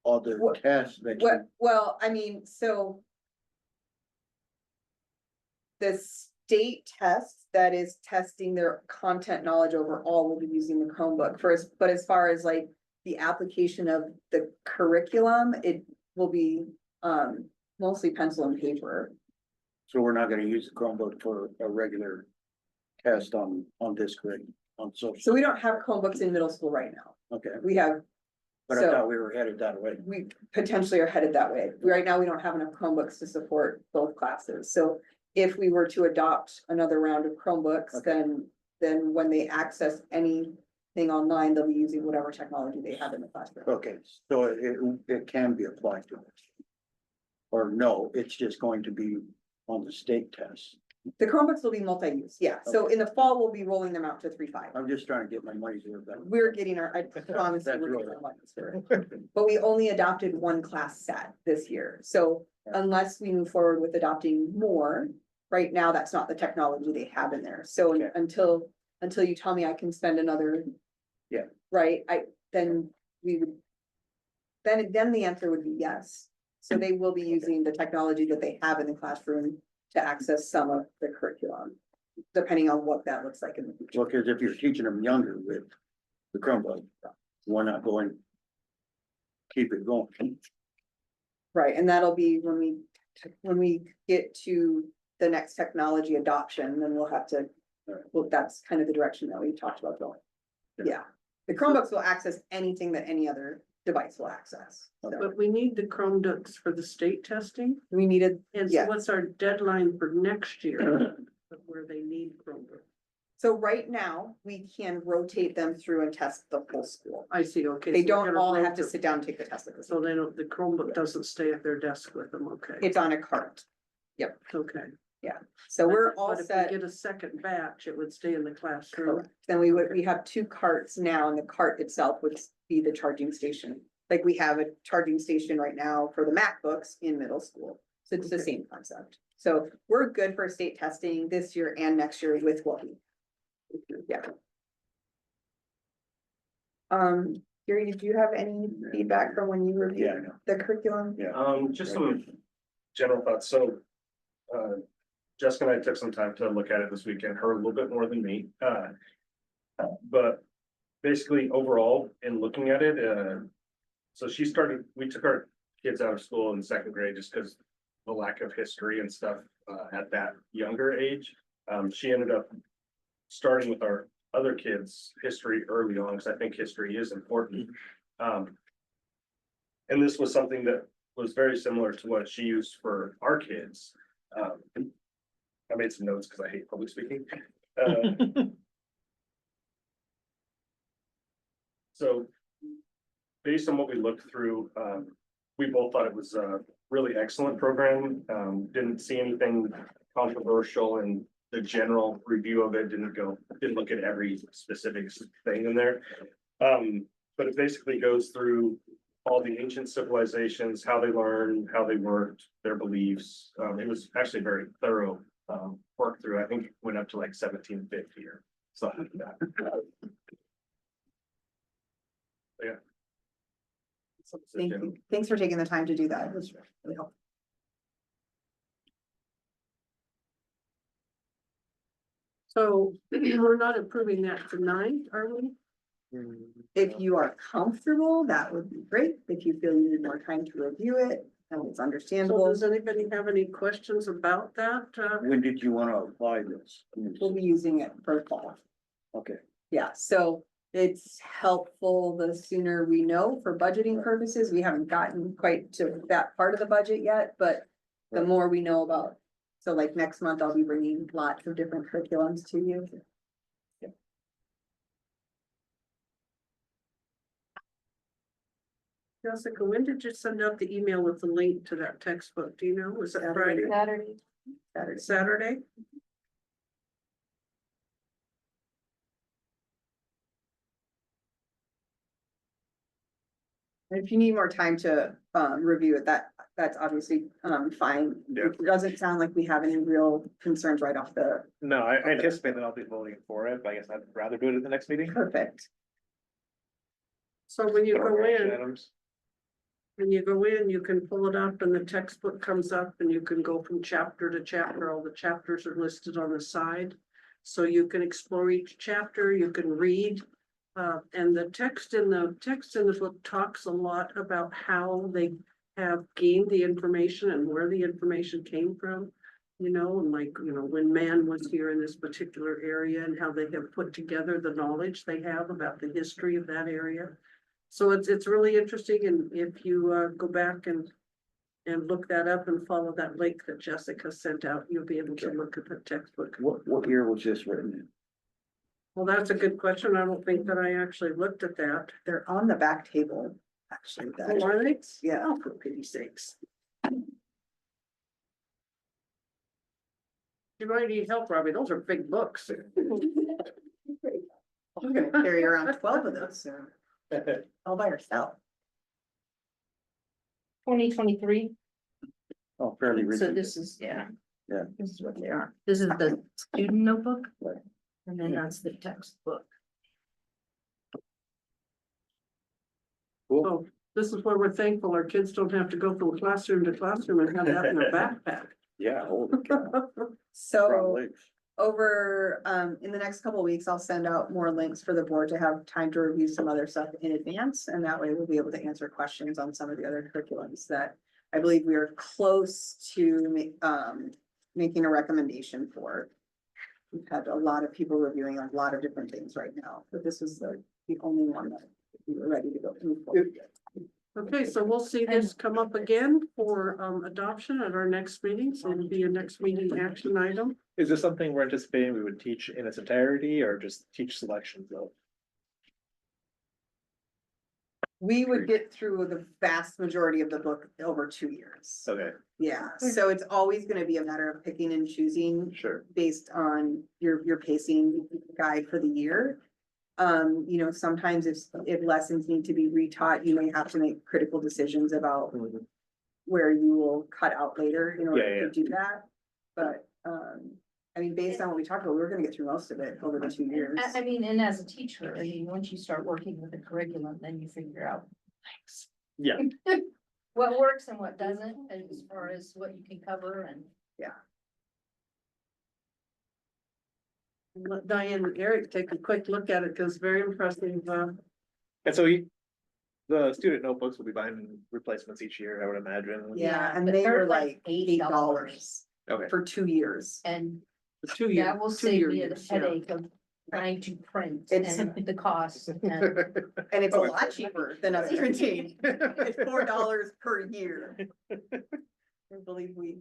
S6: All the
S4: What-
S6: tests that
S4: Well, I mean, so the state test that is testing their content knowledge overall will be using the Chromebook first, but as far as like the application of the curriculum, it will be mostly pencil and paper.
S6: so we're not gonna use the Chromebook for a regular test on this grade, on social.
S4: So we don't have Chromebooks in middle school right now.
S6: Okay,
S4: We have,
S6: but I
S4: so
S6: thought we were headed that way.
S4: we potentially are headed that way. Right now, we don't have enough Chromebooks to support both classes. So if we were to adopt another round of Chromebooks,
S6: Okay.
S4: then when they access anything online, they'll be using whatever technology they have in the classroom.
S6: Okay, so it can be applied to it. Or no, it's just going to be on the state test.
S4: The Chromebooks will be multi-use, yeah. So in the fall, we'll be rolling them out to 3.5.
S6: I'm just trying to get my money's worth out.
S4: We're getting our, I promise.
S6: That's
S4: we're getting
S6: right.
S4: our money's worth. But we only adopted 1 class set this year, so unless we move forward with adopting more. Right now, that's not the technology they have in there, so
S6: Okay.
S4: until you tell me I can spend another.
S6: Yeah.
S4: Right, then we would. Then the answer would be yes, so they will be using the technology that they have in the classroom to access some of the curriculum. Depending on what that looks like in the future.
S6: Well, cause if you're teaching them younger with the Chromebook, why not go and keep it going?
S4: Right, and that'll be when we get to the next technology adoption, then we'll have to, well, that's kind of the direction that we talked about going. Yeah, the Chromebooks will access anything that any other device will access. So
S1: But we need the Chromebooks for the state testing.
S4: we needed,
S1: And
S4: Yeah.
S1: so what's our deadline for next year? Where they need Chromebooks?
S4: so right now, we can rotate them through and test the whole school.
S1: I see, okay.
S4: They
S1: so we're
S4: don't
S1: gonna
S4: all have
S1: rotate-
S4: to sit down and take the test at the
S1: So
S4: same.
S1: they don't, the Chromebook doesn't stay at their desk with them, okay?
S4: It's on a cart,
S1: Okay.
S4: so we're
S1: But
S4: all
S1: if we
S4: set.
S1: Get a second batch, it would stay in the classroom.
S4: Correct. Then we have 2 carts now, and the cart itself would be the charging station. Like we have a charging station right now for the MacBooks in middle school. So it's the
S1: Okay.
S4: same concept. So we're good for state testing this year and next year with what we. Yeah. Gary, did you have any feedback from when you
S6: Yeah, I
S4: reviewed
S6: know.
S4: the curriculum?
S6: Yeah.
S9: Just some general thoughts, so. Jessica and I took some time to look at it this weekend, her a little bit more than me, but. Basically, overall, in looking at it, so we took our kids out of school in 2nd grade just because. The lack of history and stuff, at that younger age, she ended up. Starting with our other kids' history early on, because I think history is important. And this was something that was very similar to what she used for our kids. I made some notes because I hate public speaking. So based on what we looked through, we both thought it was a really excellent program. Didn't see anything controversial in the general review of it, didn't look at every specific thing in there. But it basically goes through all the ancient civilizations, how they learned, how they worked, their beliefs. It was actually very thorough work through. I think it went up to like 1750 or something like that. Yeah.
S4: Thank you. Thanks for taking the time to do that. It was really helpful.
S1: So we're not approving that tonight, are we?
S4: If you are comfortable, that would be great. If you feel you need more time to review it, and it's
S1: So
S4: understandable,
S1: does anybody have any questions about that?
S6: When did you wanna apply this?
S4: we'll be using it for fall.
S6: Okay,
S4: Yeah, so it's helpful the sooner we know for budgeting purposes. We haven't gotten quite to that part of the budget yet, but the
S6: Right.
S4: more we know about. So like next month, I'll be bringing lots of different curriculums to you.
S1: Jessica, when did you send out the email with the link to that textbook? Do you know? Was it Friday?
S8: Saturday.
S1: Saturday?
S4: If you need more time to review it, that's obviously fine.
S3: Yeah.
S4: It doesn't sound like we have any real concerns right off the
S3: No, I anticipate that I'll be voting for it, but I guess I'd rather do it at the next meeting.
S4: perfect.
S1: So when you go
S3: Action
S1: in,
S3: items.
S1: you can pull it up and the textbook comes up and you can go from chapter to chapter. All the chapters are listed on the side. So you can explore each chapter, you can read. And the text in the book talks a lot about how they have gained the information and where the information came from. You know, and like, you know, when man was here in this particular area and how they have put together the knowledge they have about the history of that area. So it's really interesting, and if you go back and look that up and follow that link that Jessica sent out, you'll be able to look at the textbook.
S6: What year was this written in?
S1: Well, that's a good question. I don't think that I actually looked at that.
S4: They're on the back table, actually.
S1: Oh, are they?
S4: Yeah.
S1: Oh, for pity's sakes. You might need help, Robbie. Those are big books.
S4: I'm gonna carry around 12 of those, all by herself.
S8: 2023.
S6: Oh, fairly
S8: So
S6: recent.
S8: this is, yeah.
S6: Yeah.
S8: This is what they are. This is the student notebook.
S6: Right.
S8: And then that's the textbook.
S1: Oh, this is where we're thankful our kids don't have to go from classroom to classroom and have that in their backpack.
S6: Yeah, holy cow.
S4: So
S6: Probably.
S4: over, in the next couple of weeks, I'll send out more links for the board to have time to review some other stuff in advance. And that way we'll be able to answer questions on some of the other curriculums that I believe we are close to making a recommendation for. We've had a lot of people reviewing a lot of different things right now, but this is the only one that we were ready to go move forward.
S1: Okay, so we'll see this come up again for adoption at our next meeting. So it'll be a next meeting action item.
S3: Is this something we're anticipating we would teach in its entirety or just teach selections of?
S4: We would get through the vast majority of the book over 2 years.
S3: Okay,
S4: Yeah, so it's always gonna be a matter of picking and choosing
S3: sure.
S4: based on your pacing guide for the year. You know, sometimes if lessons need to be retaught, you may have to make critical decisions about
S3: Mhm.
S4: where you will cut out later in order
S3: Yeah,
S4: to do that. But, I mean, based on what we talked about, we're gonna get through most of it over the 2 years.
S8: I mean, and as a teacher, I mean, once you start working with a curriculum, then you figure out
S3: Yeah,
S8: what works and what doesn't, as far as what you can cover and.
S1: Let Diane and Eric take a quick look at it because very impressive.
S3: and so the student notebooks will be buying replacements each year, I would imagine.
S4: Yeah, and
S8: but
S4: they
S8: they're
S4: were
S8: like
S4: like $8
S8: $8
S3: Okay.
S4: for 2 years.
S8: And
S1: For 2 years.
S8: that will save me the headache of trying to print
S4: It's-
S8: and the cost. And
S4: And it's a lot cheaper than us printing. It's $4 per year. I believe we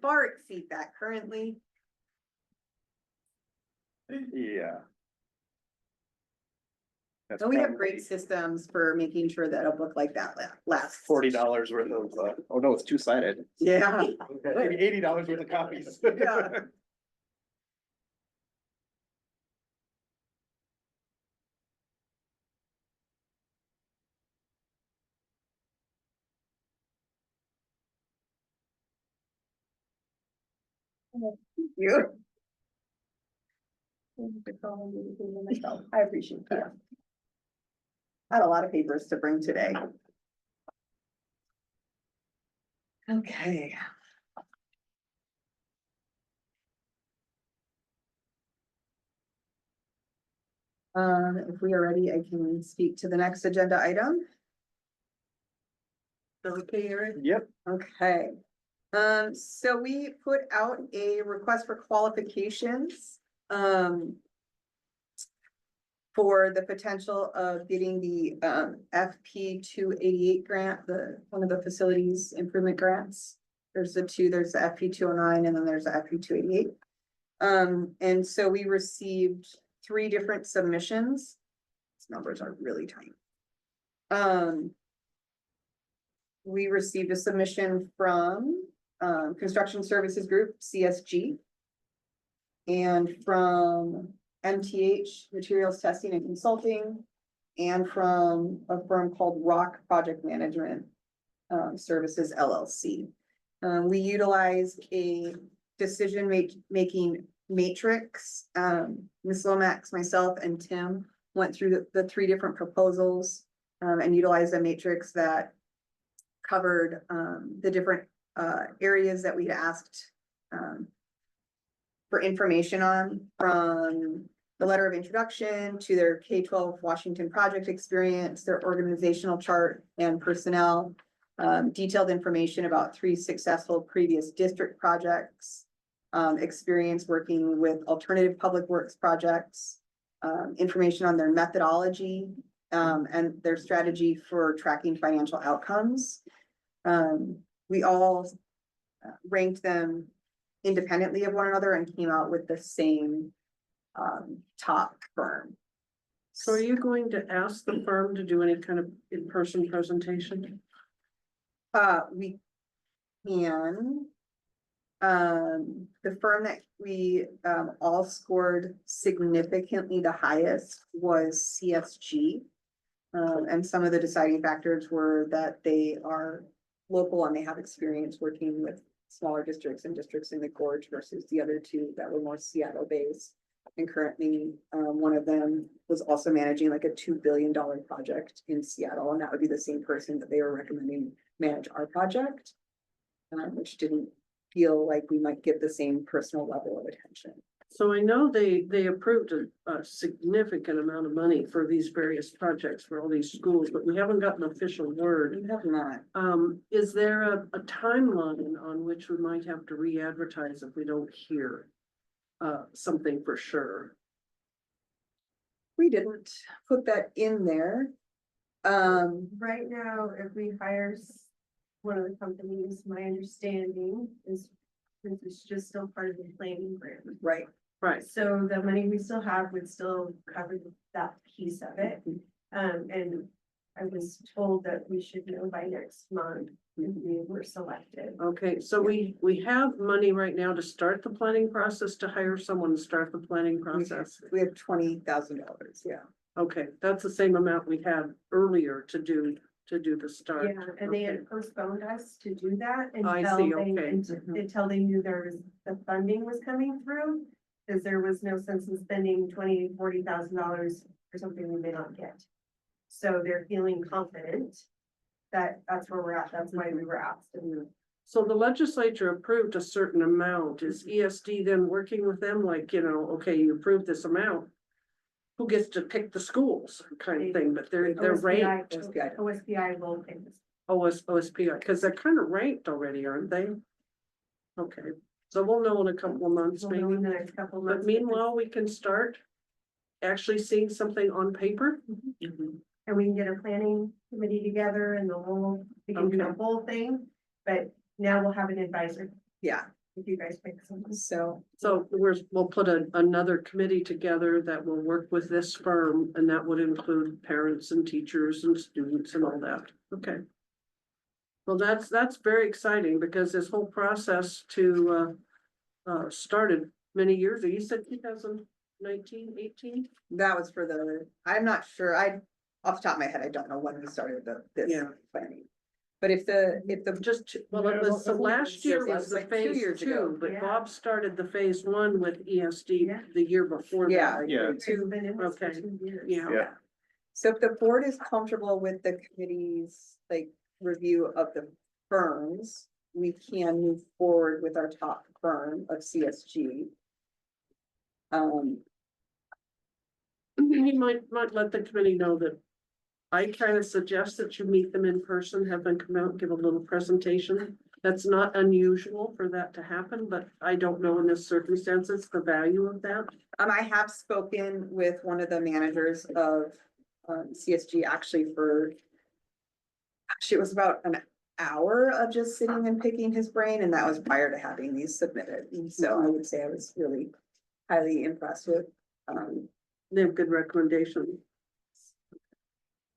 S4: far exceed that currently.
S3: Yeah. That's
S4: And we have
S3: probably
S4: great systems for making sure that a book like that lasts.
S3: $40 worth of, oh no, it's two-sided.
S4: Yeah.
S3: Maybe $80 worth of copies.
S4: Yeah. You. I appreciate that. I had a lot of papers to bring today. Okay. If we are ready, I can speak to the next agenda item.
S1: Okay, Eric?
S3: Yep,
S4: Okay. So we put out a request for qualifications, for the potential of getting the, FP 288 grant, one of the facilities improvement grants. There's the FP 209 and then there's the FP 288. And so we received 3 different submissions. These numbers are really tiny. we received a submission from Construction Services Group, CSG. And from MTH Materials Testing and Consulting. And from a firm called Rock Project Management Services LLC. We utilized a decision making matrix. Ms. Lomax, myself, and Tim went through the three different proposals and utilized a matrix that covered the different areas that we'd asked for information on, from the letter of introduction to their K-12 Washington project experience, their organizational chart and personnel, detailed information about 3 successful previous district projects, experience working with alternative public works projects, information on their methodology, and their strategy for tracking financial outcomes. We all ranked them independently of one another and came out with the same top firm.
S1: So are you going to ask the firm to do any kind of in-person presentation?
S4: We can. The firm that we all scored significantly the highest was CSG. And some of the deciding factors were that they are local and they have experience working with smaller districts and districts in the gorge versus the other two that were more Seattle based. And currently, one of them was also managing like a $2 billion project in Seattle, and that would be the same person that they were recommending manage our project. Which didn't feel like we might get the same personal level of attention.
S1: So I know they approved a significant amount of money for these various projects for all these schools, but we haven't gotten an official word.
S4: We have not.
S1: Is there a timeline on which we might have to re-advertise if we don't hear something for sure?
S4: We didn't put that in there.
S7: Right now, if we hire one of the companies, my understanding is since it's just still part of the planning grant.
S4: Right.
S1: Right.
S7: So the money we still have would still cover that piece of it. And I was told that we should know by next month if we were selected.
S1: Okay, so we have money right now to start the planning process, to hire someone to start the planning process.
S4: We have $20,000, yeah.
S1: Okay, that's the same amount we had earlier to do the start.
S7: Yeah, and they had postponed us to do that
S1: I
S7: until
S1: see,
S7: they,
S1: okay.
S7: until they knew the funding was coming through. Cause there was no sense in spending $40,000 for something we may not get. So they're feeling confident that that's where we're at. That's why we were asked. And
S1: So the legislature approved a certain amount. Is ESD then working with them like, okay, you approved this amount? Who gets to pick the schools kind of thing, but they're ranked.
S7: OSPI will pay this.
S1: OSPI, because they're kind of ranked already, aren't they? Okay, so we'll know in a couple of months
S7: We'll know in
S1: maybe,
S7: the next couple of
S1: but
S7: months.
S1: meanwhile, we can start actually seeing something on paper.
S7: And we can get a planning committee together and we can do the
S1: Okay.
S7: whole thing, but now we'll have an advisor
S4: Yeah,
S7: if you guys pick something.
S4: so
S1: So we'll put another committee together that will work with this firm, and that would include parents and teachers and students and all that. Okay. Well, that's very exciting because this whole process started many years ago. You said 2019, 18?
S4: that was for I'm not sure, off the top of my head, I don't know when we started this
S1: Yeah.
S4: planning. But if the,
S1: Well, it was, so last year
S4: It
S1: was
S4: was
S1: the
S4: like 2
S1: phase
S4: years ago.
S1: 2, but
S7: Yeah.
S1: Bob started the phase 1 with ESD
S7: Yeah.
S1: the year before
S4: yeah.
S1: that.
S3: Yeah.
S7: It's been in this for
S1: Okay.
S7: 2 years.
S1: Yeah.
S3: Yeah.
S4: So if the board is comfortable with the committee's like review of the firms, we can move forward with our top firm of CSG.
S1: You might let the committee know that I kind of suggest that you meet them in person, have them come out, and give a little presentation. That's not unusual for that to happen, but I don't know in this circumstances, the value of that.
S4: I have spoken with one of the managers of CSG actually it was about an hour of just sitting and picking his brain, and that was prior to having these submitted. And so I would say I was really highly impressed with,
S1: They have good recommendation.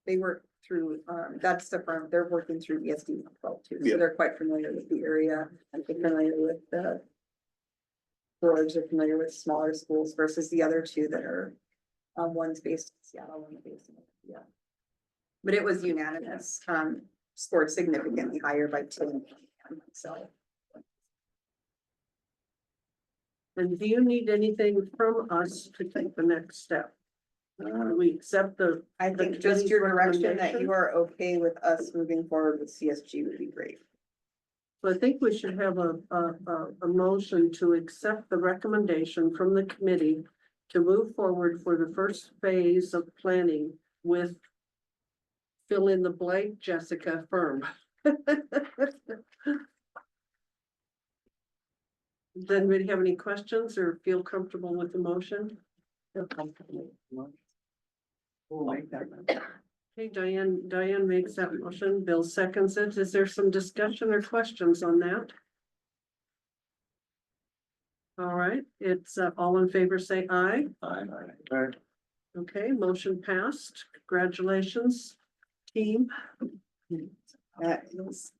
S4: they work through, that's the firm, they're working through ESD as well too,
S3: Yeah.
S4: so they're quite familiar with the area and they're familiar with the. Boards are familiar with smaller schools versus the other two that are, one's based in Seattle, one's based in, yeah. But it was unanimous, scored significantly higher by 10, so.
S1: And do you need anything from us to take the next step? We accept the,
S4: I
S1: The
S4: think just
S1: committee's
S4: your direction that
S1: recommendation?
S4: you are okay with us moving forward with CSG would be great.
S1: I think we should have a motion to accept the recommendation from the committee to move forward for the first phase of planning with fill in the blank Jessica firm. Does anybody have any questions or feel comfortable with the motion?
S5: Feel comfortable. We'll make that.
S1: Okay, Diane makes that motion, Bill seconds it. Is there some discussion or questions on that? All right, it's all in favor, say aye.
S3: Alright.
S1: Okay, motion passed. Congratulations, team.
S4: That is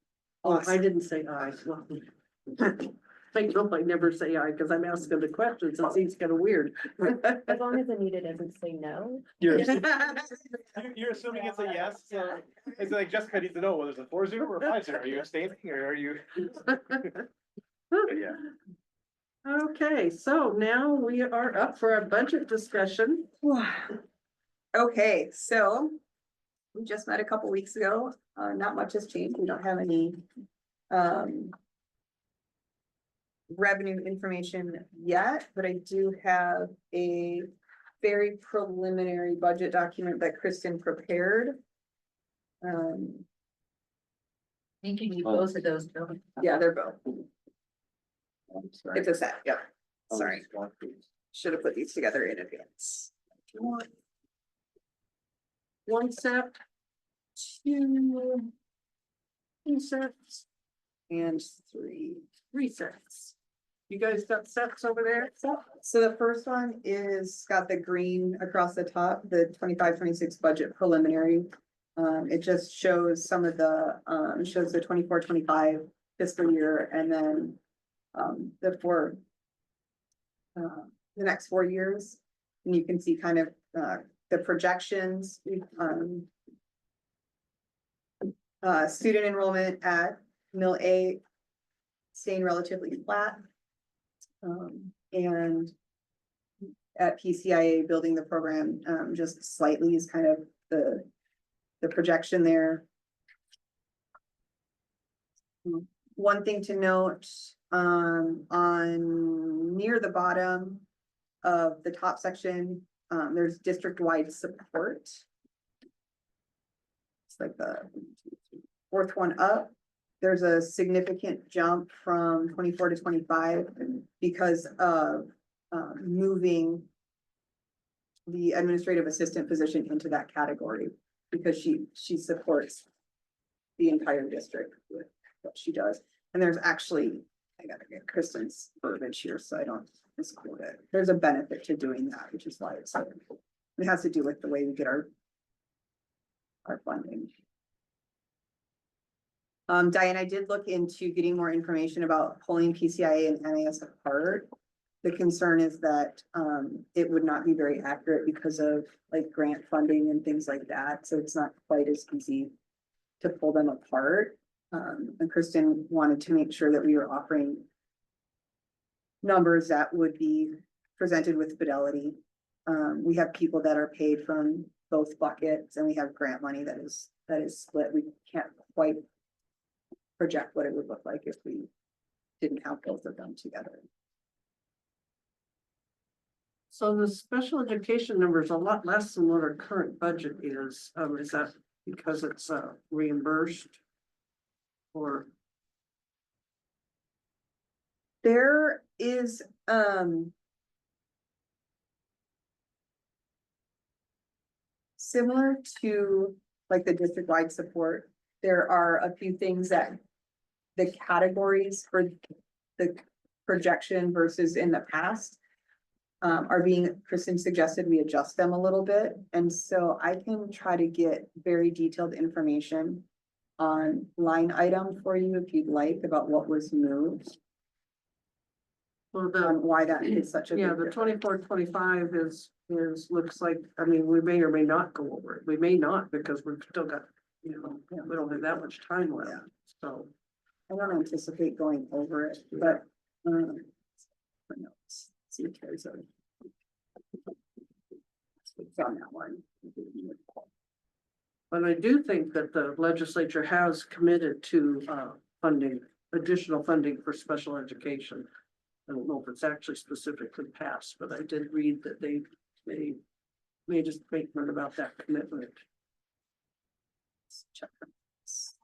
S1: Oh, I
S4: awesome.
S1: didn't say aye. Well, I know I never say aye because I'm asking the questions. It seems kind of weird.
S7: As long as Anita doesn't say no.
S3: You're assuming it's a yes, so it's like Jessica needs to know whether it's a 4-0 or a 5-0. Are you abstaining or are you? Yeah.
S1: Okay, so now we are up for a budget discussion.
S4: Okay, so we just met a couple weeks ago. Not much has changed. We don't have any revenue information yet, but I do have a very preliminary budget document that Kristen prepared.
S8: I think you need both of those, Bill.
S4: Yeah, they're both.
S6: I'm sorry.
S4: It's a set, yep.
S6: I was
S4: Sorry,
S6: confused.
S4: should have put these together in advance.
S1: One set. Two sets,
S4: And three
S1: sets. You guys got sets over there?
S4: So the first one is got the green across the top, the 25-26 budget preliminary. It just shows some of the, shows the 24-25 fiscal year and then, the next 4 years. And you can see kind of, the projections, student enrollment at mill A staying relatively flat. And at PCIA building the program, just slightly is kind of the projection there. One thing to note, on near the bottom of the top section, there's district-wide support. It's like the fourth one up. There's a significant jump from 24 to 25 because of moving the administrative assistant position into that category, because she supports the entire district with what she does. And there's actually, I gotta get Kristen's verbiage here, so I don't misquote it. There's a benefit to doing that, which is why it's, it has to do with the way we get our funding. Diane, I did look into getting more information about pulling PCIA and NAS apart. The concern is that, it would not be very accurate because of like grant funding and things like that, so it's not quite as easy to pull them apart. And Kristen wanted to make sure that we were offering numbers that would be presented with fidelity. We have people that are paid from both buckets and we have grant money that is split. We can't quite project what it would look like if we didn't have both of them together.
S1: So the special education number is a lot less than what our current budget is. Is that because it's reimbursed? Or
S4: There is, similar to like the district-wide support, there are a few things that the categories for the projection versus in the past are being, Kristen suggested we adjust them a little bit, and so I can try to get very detailed information on line item for you if you'd like, about what was moved,
S1: Well,
S4: on why that is such a big
S1: yeah, the
S4: difference.
S1: 24-25 looks like, I mean, we may or may not go over it. We may not because we've still got, we don't have that much time left,
S4: Yeah.
S1: so.
S4: I don't anticipate going over it, but, my notes, see if there's a. It's on that one.
S1: But I do think that the legislature has committed to funding, additional funding for special education. I don't know if it's actually specifically passed, but I did read that they made a statement about that commitment.
S4: Let's check this.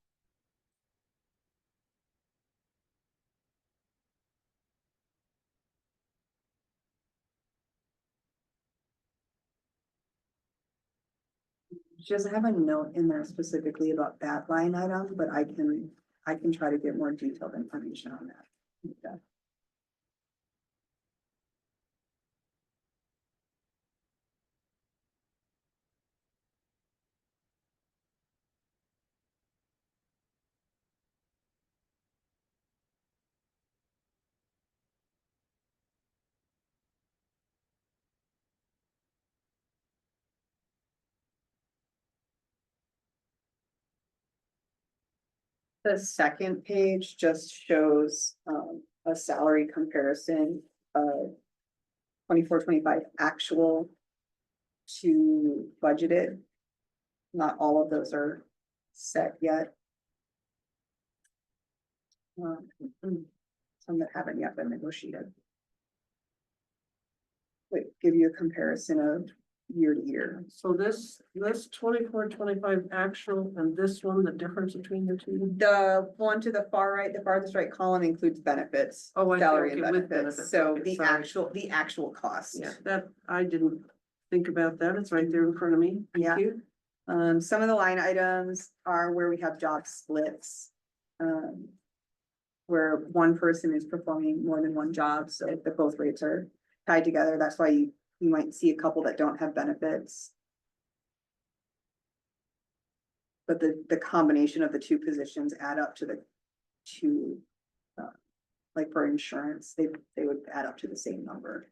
S4: She doesn't have a note in there specifically about that line item, but I can try to get more detailed information on that. Yeah. The second page just shows a salary comparison of 24-25 actual to budgeted. Not all of those are set yet. Some that haven't yet been negotiated. Wait, give you a comparison of year to year.
S1: So this 24-25 actual and this one, the difference between the two?
S4: The one to the far right, the farthest right column includes benefits.
S1: Oh, I see.
S4: Salary and
S1: Okay, with
S4: benefits,
S1: benefits.
S4: so
S1: Okay, sorry.
S4: the actual cost.
S1: Yeah, that, I didn't think about that. It's right there in front of me.
S4: Yeah.
S1: Thank you.
S4: Some of the line items are where we have job splits. Where one person is performing more than one job, so the both rates are tied together. That's why you might see a couple that don't have benefits. But the combination of the two positions add up to the two, like for insurance, they would add up to the same number.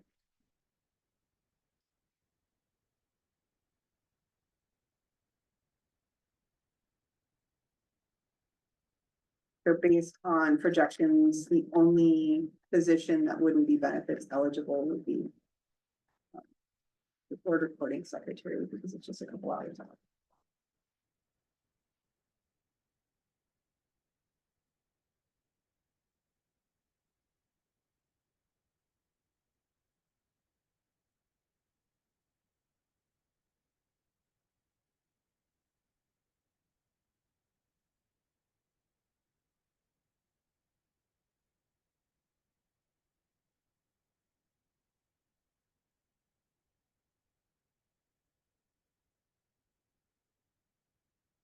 S4: They're based on projections. The only position that wouldn't be benefits eligible would be the board recording secretary, because it's just a couple hours out.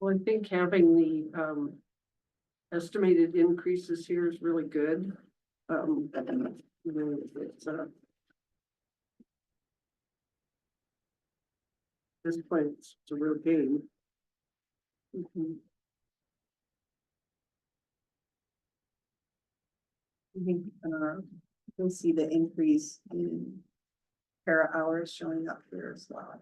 S1: Well, I think having the estimated increases here is really good. It's this point, it's a real game.
S4: I think, you'll see the increase in para hours showing up here as well.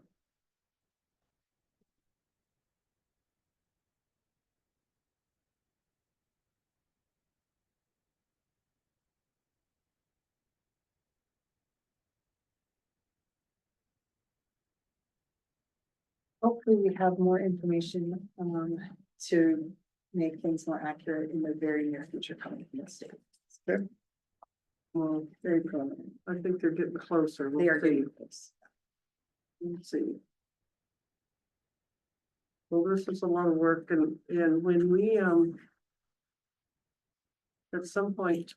S4: Hopefully we have more information, to make things more accurate in the very near future coming from the state.
S1: Good.
S4: Well, very preliminary.
S1: I think they're getting closer.
S4: They are
S1: We'll see.
S4: getting close.
S1: Let's see. Well, this is a lot of work and when we, at some point,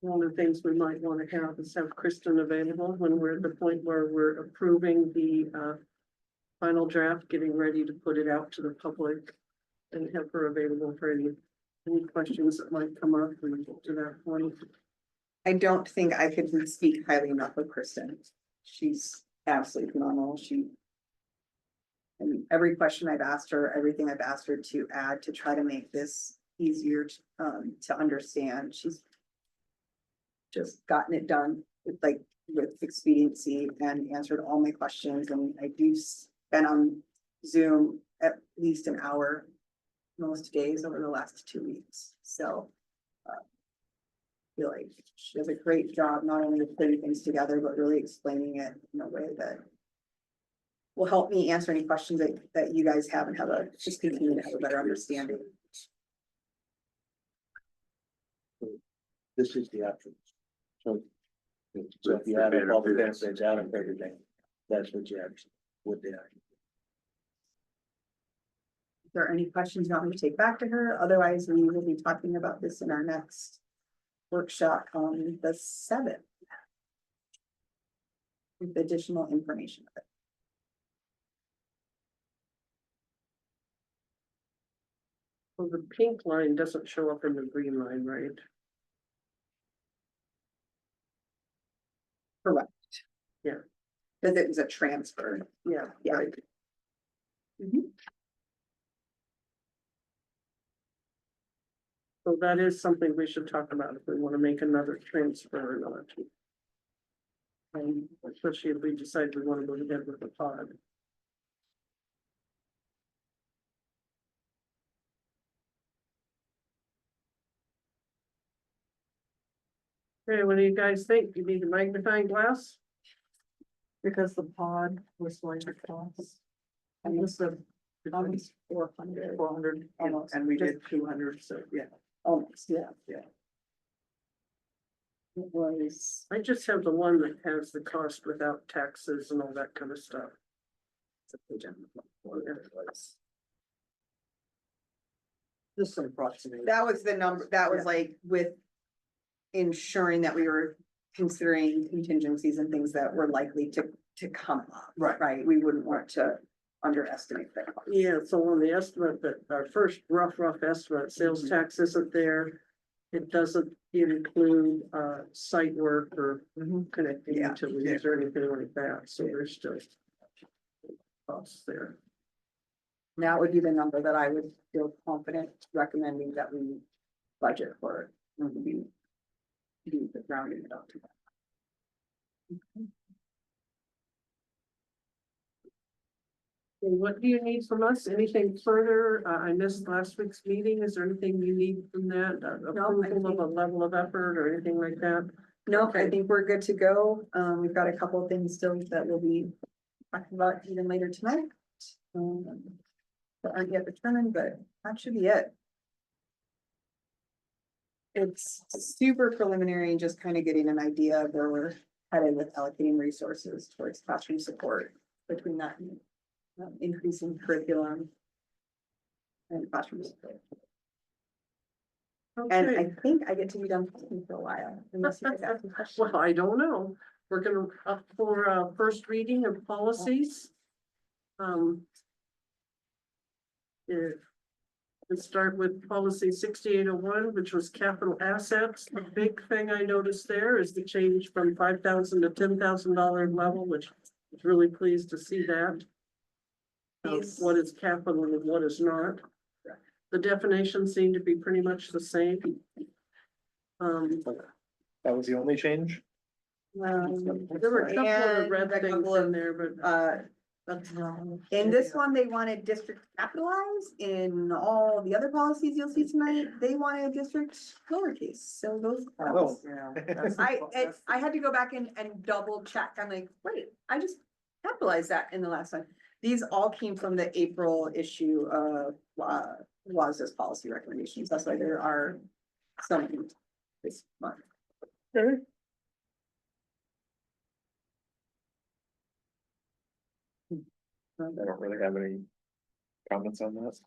S1: one of the things we might want to have is have Kristen available when we're at the point where we're approving the, final draft, getting ready to put it out to the public and have her available for any questions that might come up when we get to that point.
S4: I don't think I could speak highly enough of Kristen. she's absolutely phenomenal. And every question I've asked her, everything I've asked her to add to try to make this easier to understand, she's just gotten it done with expediency and answered all my questions. And I do spend on Zoom at least an hour most days over the last 2 weeks. So feel like she does a great job, not only of putting things together, but really explaining it in a way that will help me answer any questions that you guys have and just continue to have a better understanding.
S6: This is the options. So if you add up all the benefits, add up everything, that's what you actually would do.
S4: If there are any questions you want me to take back to her, otherwise we will be talking about this in our next workshop on the 7th. With additional information.
S1: Well, the pink line doesn't show up in the green line, right?
S4: Correct.
S1: Yeah.
S4: Because it was a transfer.
S1: Yeah.
S4: Yeah.
S1: Right.
S4: Mhm.
S1: So that is something we should talk about if we want to make another transfer or not. Especially if we decide we want to go ahead with the pod. Okay, what do you guys think? You need a magnifying glass?
S5: Because the pod was going to cost.
S1: And this is
S4: Almost 400.
S5: 400,
S4: Almost.
S5: and we did 200, so yeah.
S4: Almost, yeah.
S5: Yeah.
S4: It was.
S1: I just have the one that has the cost without taxes and all that kind of stuff.
S5: Just an approximate.
S4: That was the number, that was
S5: Yeah.
S4: like with ensuring that we were considering contingencies and things that were likely to come up.
S5: Right.
S4: Right, we wouldn't want to underestimate that. cost.
S1: Yeah, so on the estimate that our first rough estimate, sales tax isn't there. It doesn't include site work or connecting
S4: Yeah.
S1: utilities or anything like that, so there's still costs there.
S4: That would be the number that I would feel confident recommending that we budget for. When we do the rounding it up to that.
S1: Okay, what do you need from us? Anything further? I missed last week's meeting. Is there anything you need from that?
S4: No, I
S1: Approval of a level of effort or anything like that?
S4: No, I
S1: Okay.
S4: think we're good to go. We've got a couple of things still that we'll be talking about even later tonight. That aren't yet determined, but that should be it. It's super preliminary and just kind of getting an idea of where we're headed with allocating resources towards classroom support between that and increasing curriculum and classroom support. And I
S1: Okay,
S4: think I get to be done talking for a while, unless you guys have some questions.
S1: well, I don't know. We're gonna up for first reading of policies. Let's start with policy 6801, which was capital assets. The big thing I noticed there is the change from $5,000 to $10,000 level, which is really pleased to see that.
S4: Yes.
S1: What is capital and what is not. The definitions seem to be pretty much the same.
S3: That was the only change?
S1: There were a couple of
S4: And
S1: red
S4: a
S1: things
S4: couple
S1: in
S4: of,
S1: there, but
S4: that's wrong. In this one, they wanted district capitalized. In all the other policies you'll see tonight, they wanted district lowercase, so those.
S3: Oh.
S5: Yeah.
S4: I had to go back and double check. I'm like, wait, I just capitalized that in the last one. These all came from the April issue of WASDA's policy recommendations. That's why there are some this month.
S3: I don't really have any comments on that.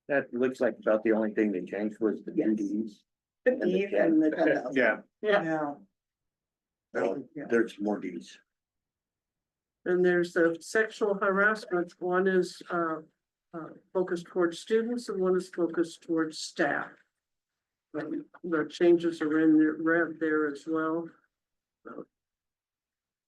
S6: That looks like about the only thing they changed was the
S4: Yes.
S6: DDs.
S4: The Eve and the 10,000.
S3: Yeah,
S5: Yeah.
S6: Well,
S5: Yeah.
S6: there's more Ds.
S1: and there's the sexual harassment. One is focused towards students and one is focused towards staff. The changes are in there, red there as well. So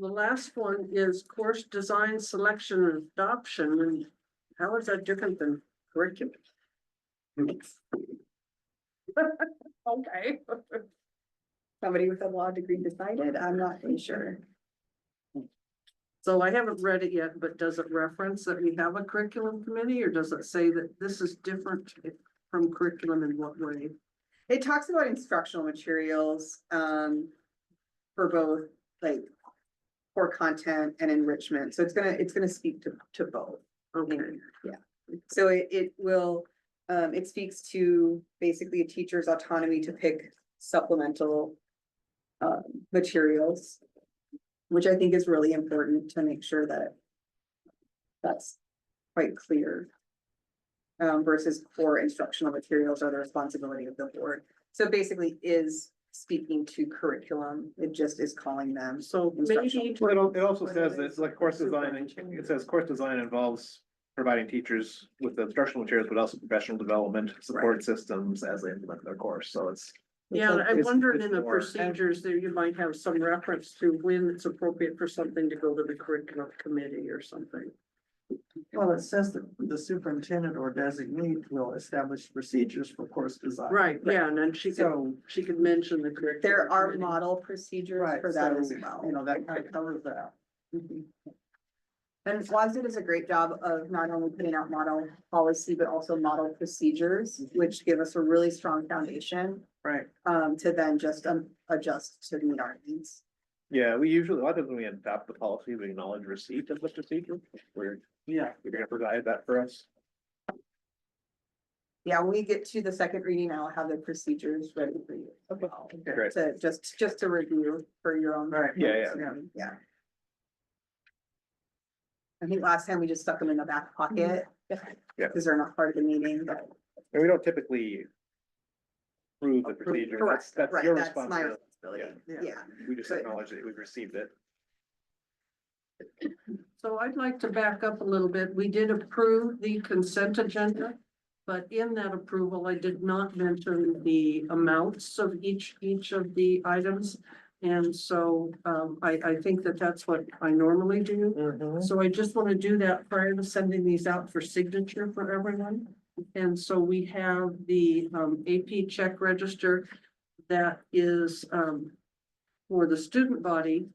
S1: The last one is course design, selection, and adoption, and how is that different than curriculum? Okay.
S4: Somebody with a law degree decided, I'm not really sure.
S1: So I haven't read it yet, but does it reference that we have a curriculum committee, or does it say that this is different from curriculum in what way?
S4: It talks about instructional materials, for both, like, core content and enrichment, so it's gonna speak to both.
S1: Okay,
S4: So it will, it speaks to basically a teacher's autonomy to pick supplemental materials, which I think is really important to make sure that that's quite clear. Versus core instructional materials are the responsibility of the board. So basically is speaking to curriculum, it just is calling them.
S1: so maybe,
S3: Well, it also says that it's like course design, it says course design involves providing teachers with the instructional materials, but also professional development, support systems as they implement their course, so it's.
S1: yeah, I
S3: it's-
S1: wondered
S3: it's
S1: in the
S3: more-
S1: procedures there, you might have some reference to when it's appropriate for something to go to the curriculum committee or something.
S5: Well, it says that the superintendent or designee will establish procedures for course design.
S1: Right, yeah, and then
S5: So,
S1: she could mention the curriculum.
S4: There are
S1: committee.
S4: model procedures
S5: right,
S4: for that
S5: so,
S4: as well.
S5: you know, that kind of covers that.
S4: And WASD does a great job of not only putting out model policy, but also model procedures, which give us a really strong foundation.
S5: Right.
S4: To then just adjust to meet our needs.
S3: Yeah, we usually, a lot of times when we adopt the policy, we acknowledge receipt of the procedure, where
S5: Yeah.
S3: you're gonna provide that for us.
S4: Yeah, when we get to the second reading, I'll have the procedures ready for you. as well,
S3: Great.
S4: To just to review for your own.
S5: Right.
S3: Yeah,
S4: Yeah. I think last time we just stuck them in the back pocket.
S3: Yeah.
S4: Because they're not part of the meeting, but.
S3: And we don't typically approve the procedure,
S4: Correct,
S3: that's
S4: right,
S3: your
S4: that's my
S3: responsibility.
S4: responsibility, yeah.
S3: We just
S4: But-
S3: acknowledge that we've received it.
S1: So I'd like to back up a little bit. We did approve the consent agenda. But in that approval, I did not mention the amounts of each of the items. And so I think that that's what I normally do. So I just want to do that prior to sending these out for signature for everyone. And so we have the AP check register that is for the student body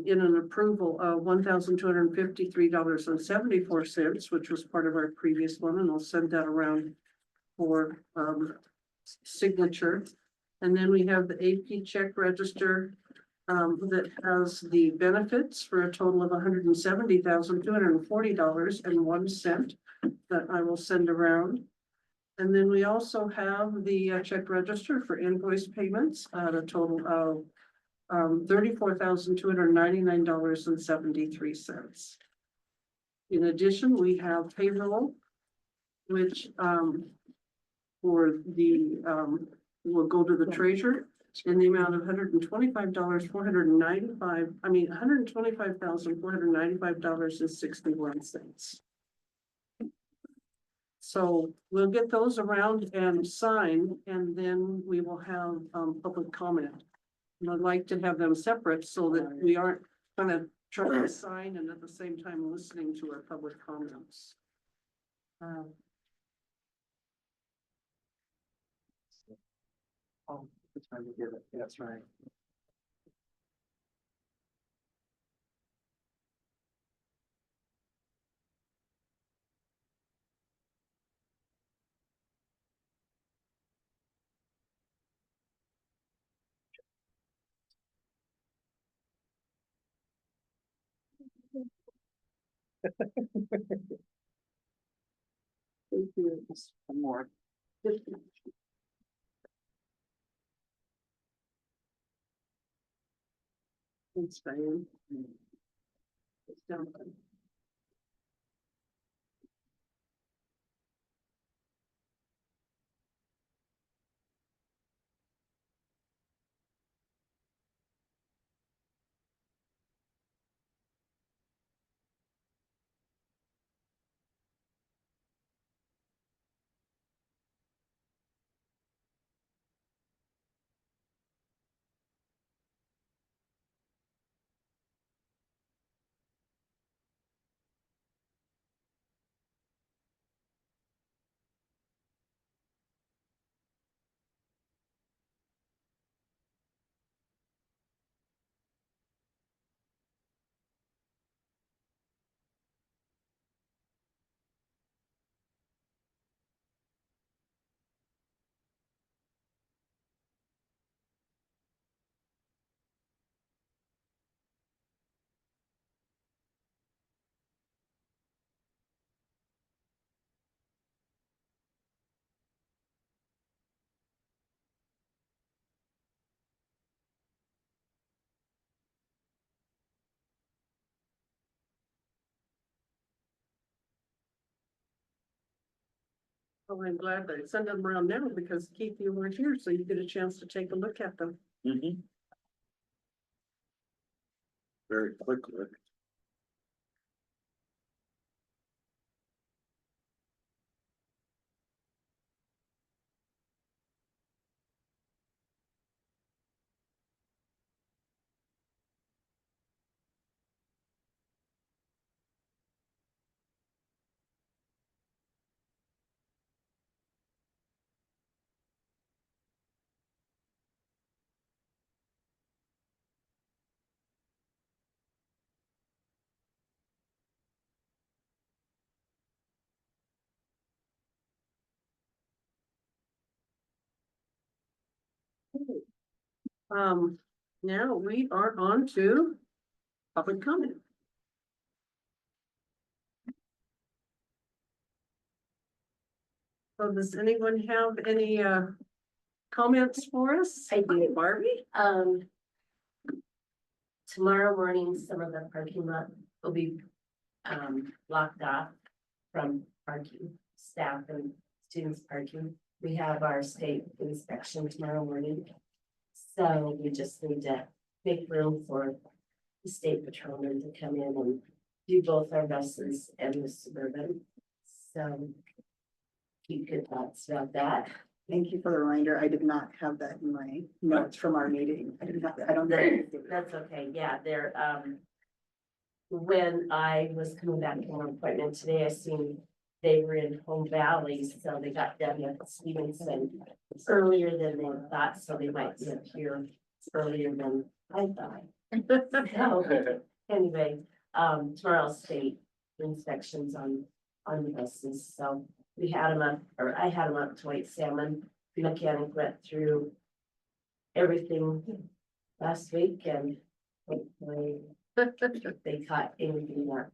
S1: in an approval of $1,253.74, which was part of our previous one, and I'll send that around for signature. And then we have the AP check register that has the benefits for a total of $170,240.01 that I will send around. And then we also have the check register for invoice payments at a total of $34,299.73. In addition, we have payroll, which for the will go to the treasurer in the amount of $125,495.61. So we'll get those around and signed, and then we will have public comment. And I'd like to have them separate so that we aren't kind of trying to sign and at the same time listening to our public comments.
S5: Oh, the time to give it, that's right.
S1: Thank you.
S5: Just one more.
S1: Thanks, Diane. It's done. Oh, I'm glad they sent them around now because Keith, you weren't here, so you get a chance to take a look at them.
S6: Very quick look.
S1: Now we are on to public comment. So does anyone have any comments for us?
S10: I do.
S1: Barbie?
S10: Tomorrow morning, some of the parking lot will be, blocked off from parking, staff and students parking. We have our state inspection tomorrow morning. So we just need to make room for the state patrolman to come in and do both our buses and the Suburban. So keep good thoughts about that.
S4: Thank you for the reminder. I did not have that in my notes from our meeting. I didn't have that. I don't think.
S10: That's okay, yeah, they're, when I was coming back from an appointment today, I seen they were in Home Valley, so they got done at Stevenson earlier than they thought, so they might be up here earlier than I thought. So, anyway, tomorrow state inspections on the buses, so we had them up, or I had them up to White Salmon. Mechanic went through everything last week and hopefully they caught anything up.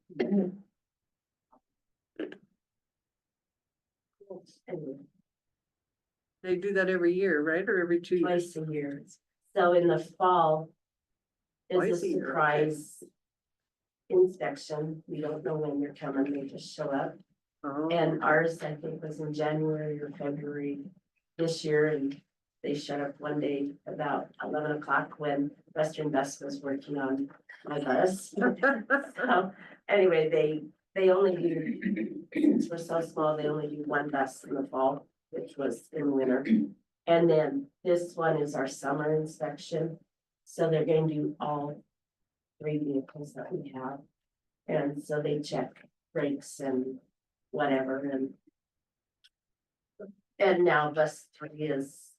S10: Anyway,
S1: They do that every year, right? Or every 2 years?
S10: twice a year. So in the fall is
S1: Twice
S10: a
S1: a year, okay.
S10: surprise inspection. We don't know when they're coming, they just show up.
S1: Oh.
S10: And ours, I think, was in January or February this year, and they showed up one day about 11 o'clock when Western Bus was working on my bus. So anyway, they only do, since we're so small, they only do one bus in the fall, which was in winter. And then this one is our summer inspection, so they're going to do all 3 vehicles that we have. And so they check brakes and whatever, and now bus 3 is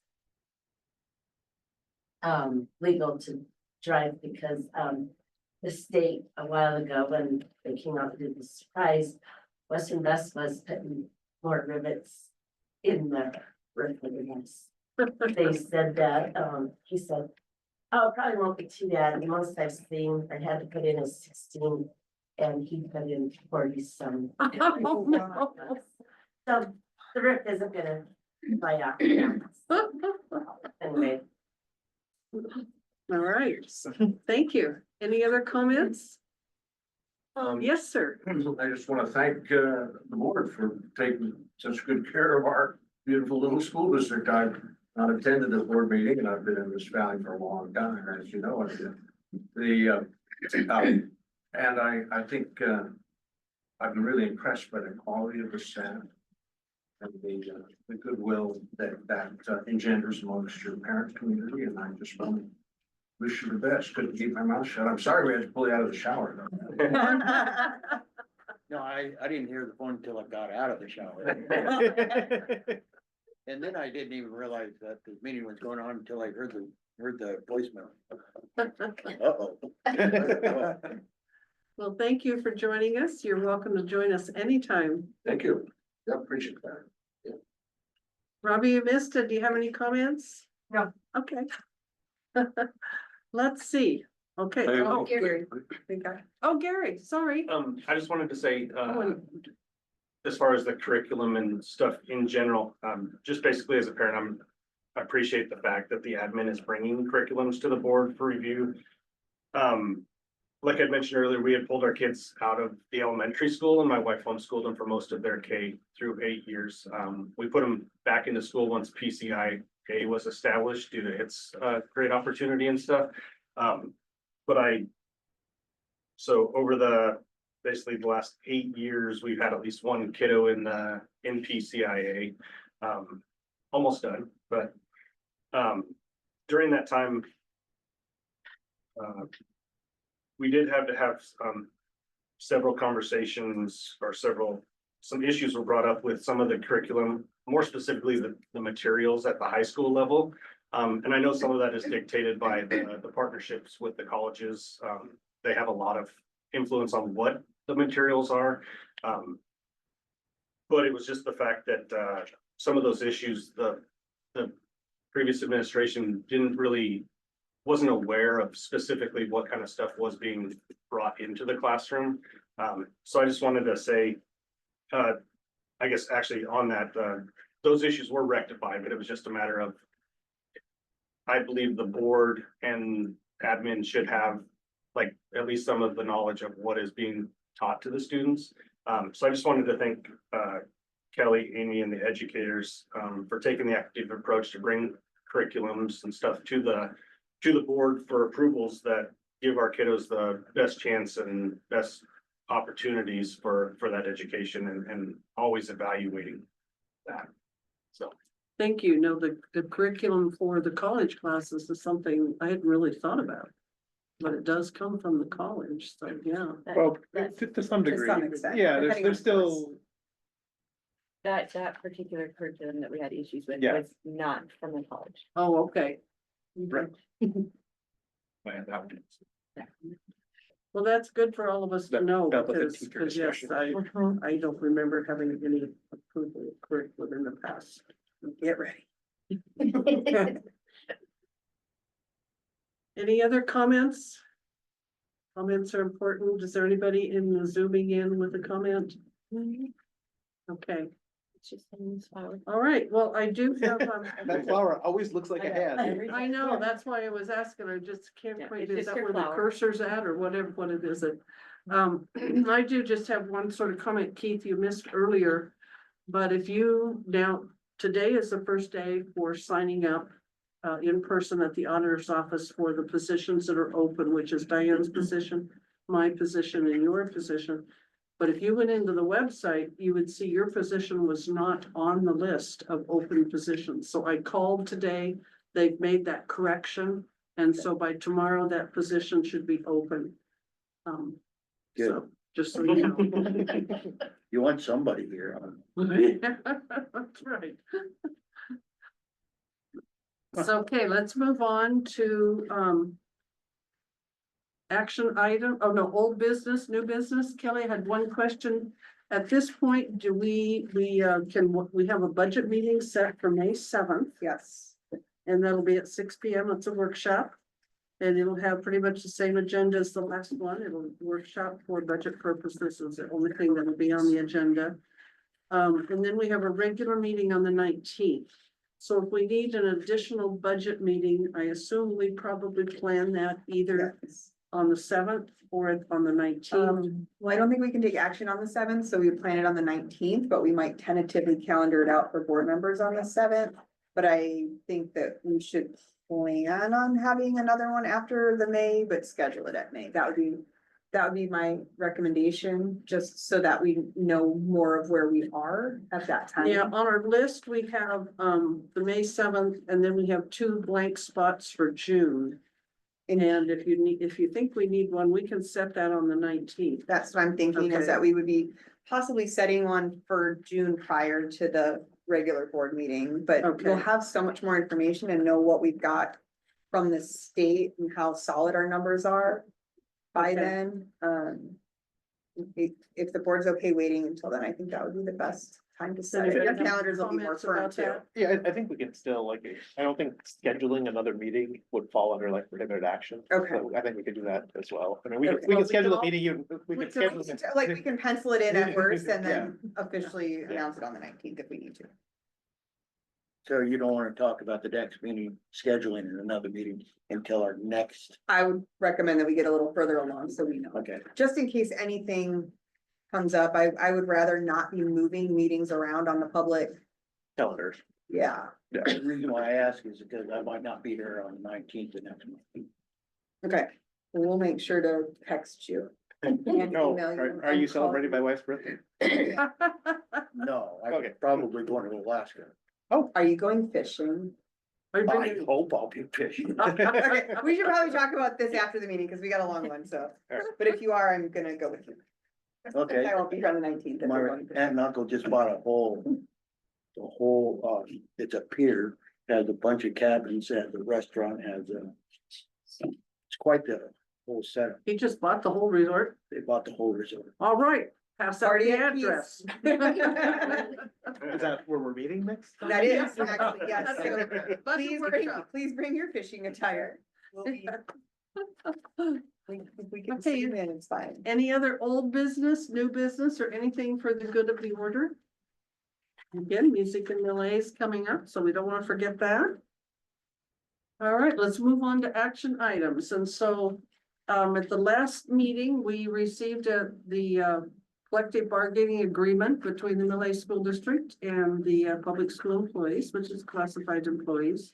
S10: legal to drive because the state a while ago, when they came out and did the surprise, Western Bus was putting more rivets in the roof of the bus. They said that, he said, oh, it probably won't be too bad. The most I've seen, I had to put in is 16 and he put in 40 some.
S1: Oh, no.
S10: So the roof isn't gonna fly out. Anyway,
S1: All right, thank you. Any other comments? Yes, sir.
S11: I just want to thank the board for taking such good care of our beautiful little school district. I've not attended this board meeting and I've been in this valley for a long time, as you know. And I think I've been really impressed by the quality of the staff and the goodwill that engenders amongst your parent community, and I just want to wish you the best. Couldn't keep my mouth shut. I'm sorry we had to pull you out of the shower though.
S6: No, I didn't hear the phone until I got out of the shower. And then I didn't even realize that the meeting was going on until I heard the voicemail. Uh-oh.
S1: Well, thank you for joining us. You're welcome to join us anytime.
S11: Thank you. Yeah, appreciate that.
S1: Robbie Amista, do you have any comments?
S7: No.
S1: Okay. Let's see. Okay.
S11: Hey.
S1: Oh,
S8: Gary.
S1: Gary, sorry.
S9: I just wanted to say, as far as the curriculum and stuff in general, just basically as a parent, I appreciate the fact that the admin is bringing curriculums to the board for review. like I mentioned earlier, we had pulled our kids out of the elementary school and my wife homeschooled them for most of their K-8 years. We put them back into school once PCIA was established due to its great opportunity and stuff. So over basically the last 8 years, we've had at least one kiddo in PCIA. Almost done, but during that time, we did have to have several conversations or some issues were brought up with some of the curriculum, more specifically the materials at the high school level. And I know some of that is dictated by the partnerships with the colleges. They have a lot of influence on what the materials are. But it was just the fact that some of those issues, the previous administration wasn't aware of specifically what kind of stuff was being brought into the classroom. So I just wanted to say, I guess actually on that, those issues were rectified, but it was just a matter of, I believe the board and admin should have like at least some of the knowledge of what is being taught to the students. So I just wanted to thank Kelly, Amy, and the educators for taking the active approach to bring curriculums and stuff to the board for approvals that give our kiddos the best chance and best opportunities for that education and always evaluating that. So.
S1: Thank you. No, the curriculum for the college classes is something I hadn't really thought about. But it does come from the college, so yeah.
S3: Well,
S4: That's-
S3: to some degree,
S4: some extent,
S3: yeah,
S4: depending on
S3: there's
S4: the
S3: still,
S12: That particular curriculum that we had issues with
S3: Yeah.
S12: was not from the college.
S1: Oh, okay.
S3: Right.
S1: Well, that's good for all of us to
S3: That
S1: know,
S3: felt like a
S1: because,
S3: teacher
S1: yes,
S3: discussion.
S1: I don't remember having any approval of curriculum in the past. Get ready. Any other comments? Comments are important. Is there anybody in the zooming in with a comment? Okay,
S12: It's just in this file.
S1: all right. Well, I do have,
S3: that flower always looks like a head.
S1: I know, that's why I was asking. I just can't
S12: Yeah,
S1: quite,
S12: it's
S1: is
S12: just
S1: that
S12: your
S1: where the
S12: flower.
S1: cursor's at or whatever, what it is? I do just have one sort of comment, Keith, you missed earlier. But if you today is the first day for signing up in person at the auditor's office for the positions that are open, which is Diane's position, my position, and your position. But if you went into the website, you would see your position was not on the list of open positions. So I called today, they've made that correction. And so by tomorrow, that position should be open. So, just so you know.
S6: You want somebody here,
S1: That's right. So, okay, let's move on to, action item, old business, new business. Kelly, I had one question. At this point, do we have a budget meeting set for May 7th?
S4: Yes.
S1: And that'll be at 6 p.m. It's a workshop. And it'll have pretty much the same agenda as the last one. It'll workshop for budget purposes is the only thing that'll be on the agenda. And then we have a regular meeting on the 19th. So if we need an additional budget meeting, I assume we probably plan that either
S4: Yes.
S1: on the 7th or on the 19th.
S4: Well, I don't think we can take action on the 7th, so we plan it on the 19th, but we might tentatively calendar it out for board members on the 7th. But I think that we should plan on having another one after the May, but schedule it at May. That would be my recommendation, just so that we know more of where we are at that time.
S1: Yeah, on our list, we have the May 7th, and then we have 2 blank spots for June. And if you think we need one, we can set that on the 19th.
S4: That's what I'm thinking,
S1: Okay.
S4: is that we would be possibly setting one for June prior to the regular board meeting, but
S1: Okay.
S4: we'll have so much more information and know what we've got from the state and how solid our numbers are by
S1: Okay.
S4: then. If the board's okay waiting until then, I think that would be the best time to set it.
S1: Anybody
S4: Our
S1: have
S4: calendars will be more
S1: comments
S4: firm
S1: about
S4: too.
S1: that?
S3: Yeah, I think we can still I don't think scheduling another meeting would fall under like prohibited action.
S4: Okay.
S3: So I think we could do that as well. I mean, we
S4: Okay.
S3: can
S1: Well, we
S3: schedule
S1: can
S3: a meeting, we
S4: We
S3: can
S4: can,
S3: schedule.
S4: like, we can pencil it in at worst and then
S3: Yeah.
S4: officially announce it on the 19th if we need to.
S6: So you don't wanna talk about the next meeting, scheduling in another meeting until our next,
S4: I would recommend that we get a little further along so we know,
S6: okay.
S4: just in case anything comes up. I would rather not be moving meetings around on the public.
S3: Calendars.
S4: Yeah,
S6: The reason why I ask is because I might not be here on the 19th of next month.
S4: okay. We'll make sure to text you. And
S3: No,
S4: email you
S3: are you
S4: and call
S3: celebrating
S4: you.
S3: my wife's birthday?
S6: No,
S3: Okay.
S6: I'm probably going to Alaska.
S4: Are you going fishing?
S1: Are you
S6: I
S1: bringing-
S6: hope I'll be fishing.
S4: Okay, we should probably talk about this after the meeting, because we got a long one, so, but if you are, I'm gonna go with you.
S6: Okay.
S4: I won't be here on the 19th. if
S6: My
S4: we're going
S6: aunt and uncle just bought a whole, it's a pier, has a bunch of cabins, has a restaurant, has a. It's quite the whole setup.
S1: He just bought the whole resort.
S6: They bought the whole resort.
S1: All right, pass out
S4: Party
S1: the
S4: at peace.
S1: address.
S3: Is that where we're meeting next?
S4: That is, actually, yes, so
S1: Budget
S4: please bring your fishing attire. We'll be- If we can
S1: Okay.
S4: see you in, it's fine.
S1: Any other old business, new business, or anything for the good of the order? Again, music and Millet is coming up, so we don't want to forget that. All right, let's move on to action items. And so, at the last meeting, we received the collective bargaining agreement between the Millet School District and the public school employees, which is classified employees.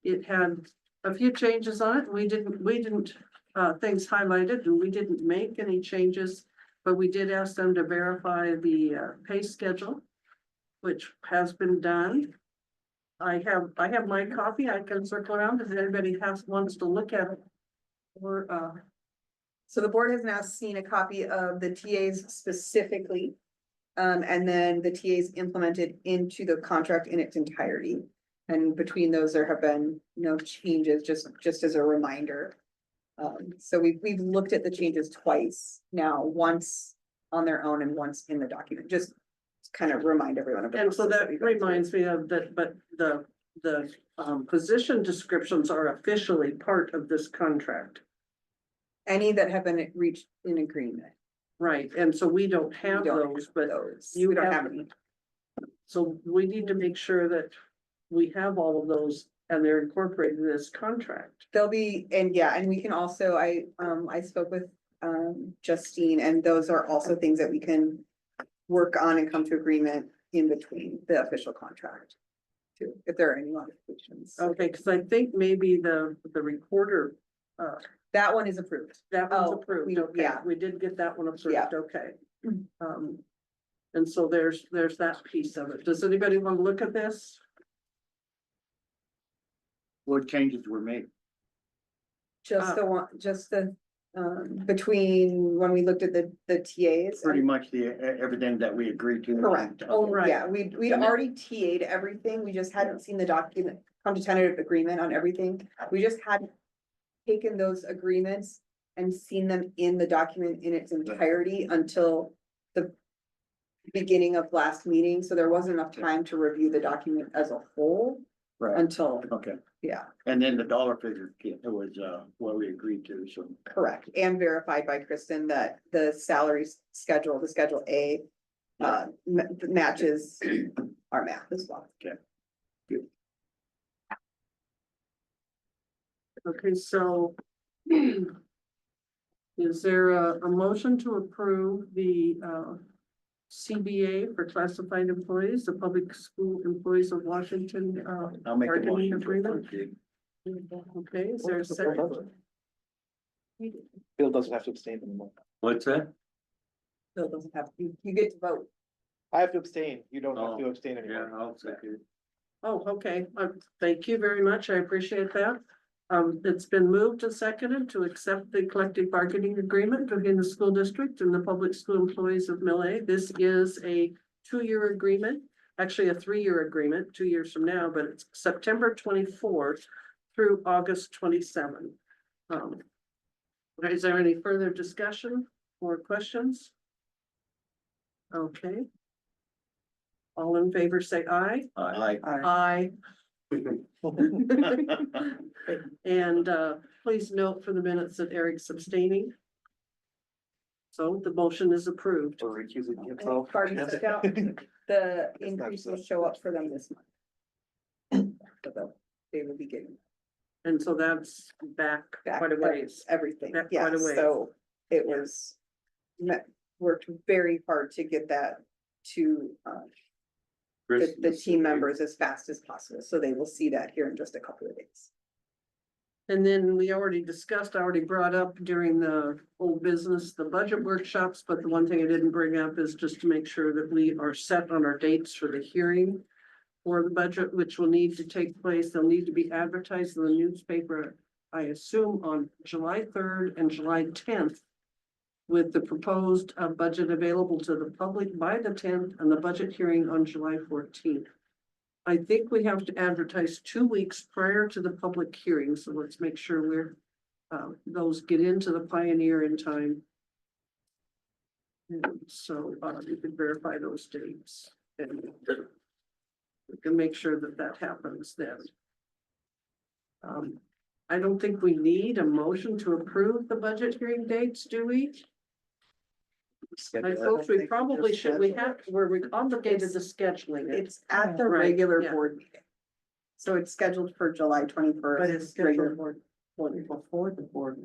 S1: It had a few changes on it. We didn't things highlighted, and we didn't make any changes, but we did ask them to verify the pay schedule, which has been done. I have my copy. I can circle around if anybody wants to look at it. Or,
S4: So the board has now seen a copy of the TAs specifically. And then the TAs implemented into the contract in its entirety. And between those, there have been no changes, just as a reminder. So we've looked at the changes twice now, once on their own and once in the document, just to kind of remind everyone of. the
S1: and so
S4: process
S1: that
S4: we've gone through.
S1: reminds me of that, but the position descriptions are officially part of this contract.
S4: Any that have been reached in agreement.
S1: Right, and so we don't
S4: We
S1: have
S4: don't
S1: those, but
S4: Those,
S1: you
S4: we don't
S1: have-
S4: have any.
S1: so we need to make sure that we have all of those and they're incorporated in this contract.
S4: They'll be, and yeah, and we can also, I spoke with, Justine, and those are also things that we can work on and come to agreement in between the official contract. Too, if there are any modifications.
S1: Okay, because I think maybe the recorder,
S4: That one is approved.
S1: that one's
S4: Oh,
S1: approved, okay,
S4: yeah.
S1: we did get that one
S4: Yeah.
S1: approved, okay. And so there's that piece of it. Does anybody want to look at this?
S6: What changes were made?
S4: Just the one, just the, between when we looked at the TAs.
S6: Pretty much everything that we agreed to.
S4: Correct.
S1: Oh, right.
S4: Yeah, we'd
S6: And then-
S4: already TA'd everything. We just hadn't seen the document, come to tentative agreement on everything. We just hadn't taken those agreements and seen them in the document in its entirety until the beginning of last meeting. So there wasn't enough time to review the document as a whole
S6: Right,
S4: until,
S6: okay.
S4: yeah,
S6: And then the dollar figure, it was, what we agreed to, so.
S4: correct. And verified by Kristen that the salary schedule, the Schedule A, matches our math as well.
S1: Okay, so is there a motion to approve the CBA for classified employees, the public school employees of Washington?
S6: I'll make a
S1: bargaining
S6: motion. to
S1: agreement?
S6: approve.
S1: Okay, is there a second?
S3: Bill doesn't have to abstain anymore.
S6: What's that?
S4: Bill doesn't have, you get to vote.
S3: I have to abstain. You don't have to
S6: Oh,
S3: abstain anymore.
S6: I'll second.
S1: Oh, okay, thank you very much, I appreciate that. It's been moved and seconded to accept the collective bargaining agreement between the school district and the public school employees of Millet. This is a 2-year agreement, actually a 3-year agreement, 2 years from now, but it's September 24th through August 27th. Is there any further discussion or questions? Okay. All in favor, say aye.
S6: Aye.
S1: Aye. And please note for the minutes that Eric's abstaining. So the motion is approved.
S3: Or recusing
S4: And if
S3: himself.
S4: Barney took out, the
S3: That's not
S4: increase will show up for them this month. they will be getting
S1: And so that's back
S4: back
S1: quite a ways.
S4: everything,
S1: Back
S4: yeah,
S1: quite a ways.
S4: so it was. Worked very hard to get that to, the team members as fast as possible, so they will see that here in just a couple of days.
S1: And then we already discussed, I already brought up during the old business, the budget workshops, but the one thing I didn't bring up is just to make sure that we are set on our dates for the hearing for the budget, which will need to take place. They'll need to be advertised in the newspaper, I assume, on July 3rd and July 10th, with the proposed budget available to the public by the 10th and the budget hearing on July 14th. I think we have to advertise 2 weeks prior to the public hearing, so let's make sure those get into the Pioneer in time. And so, you can verify those dates and we can make sure that that happens then. I don't think we need a motion to approve the budget hearing dates, do we? I suppose we probably should, we're obligated to scheduling it.
S4: It's at the
S1: Right,
S4: regular
S1: yeah.
S4: board meeting. So it's scheduled for July 21st.
S5: But it's
S4: regular
S5: scheduled before the board.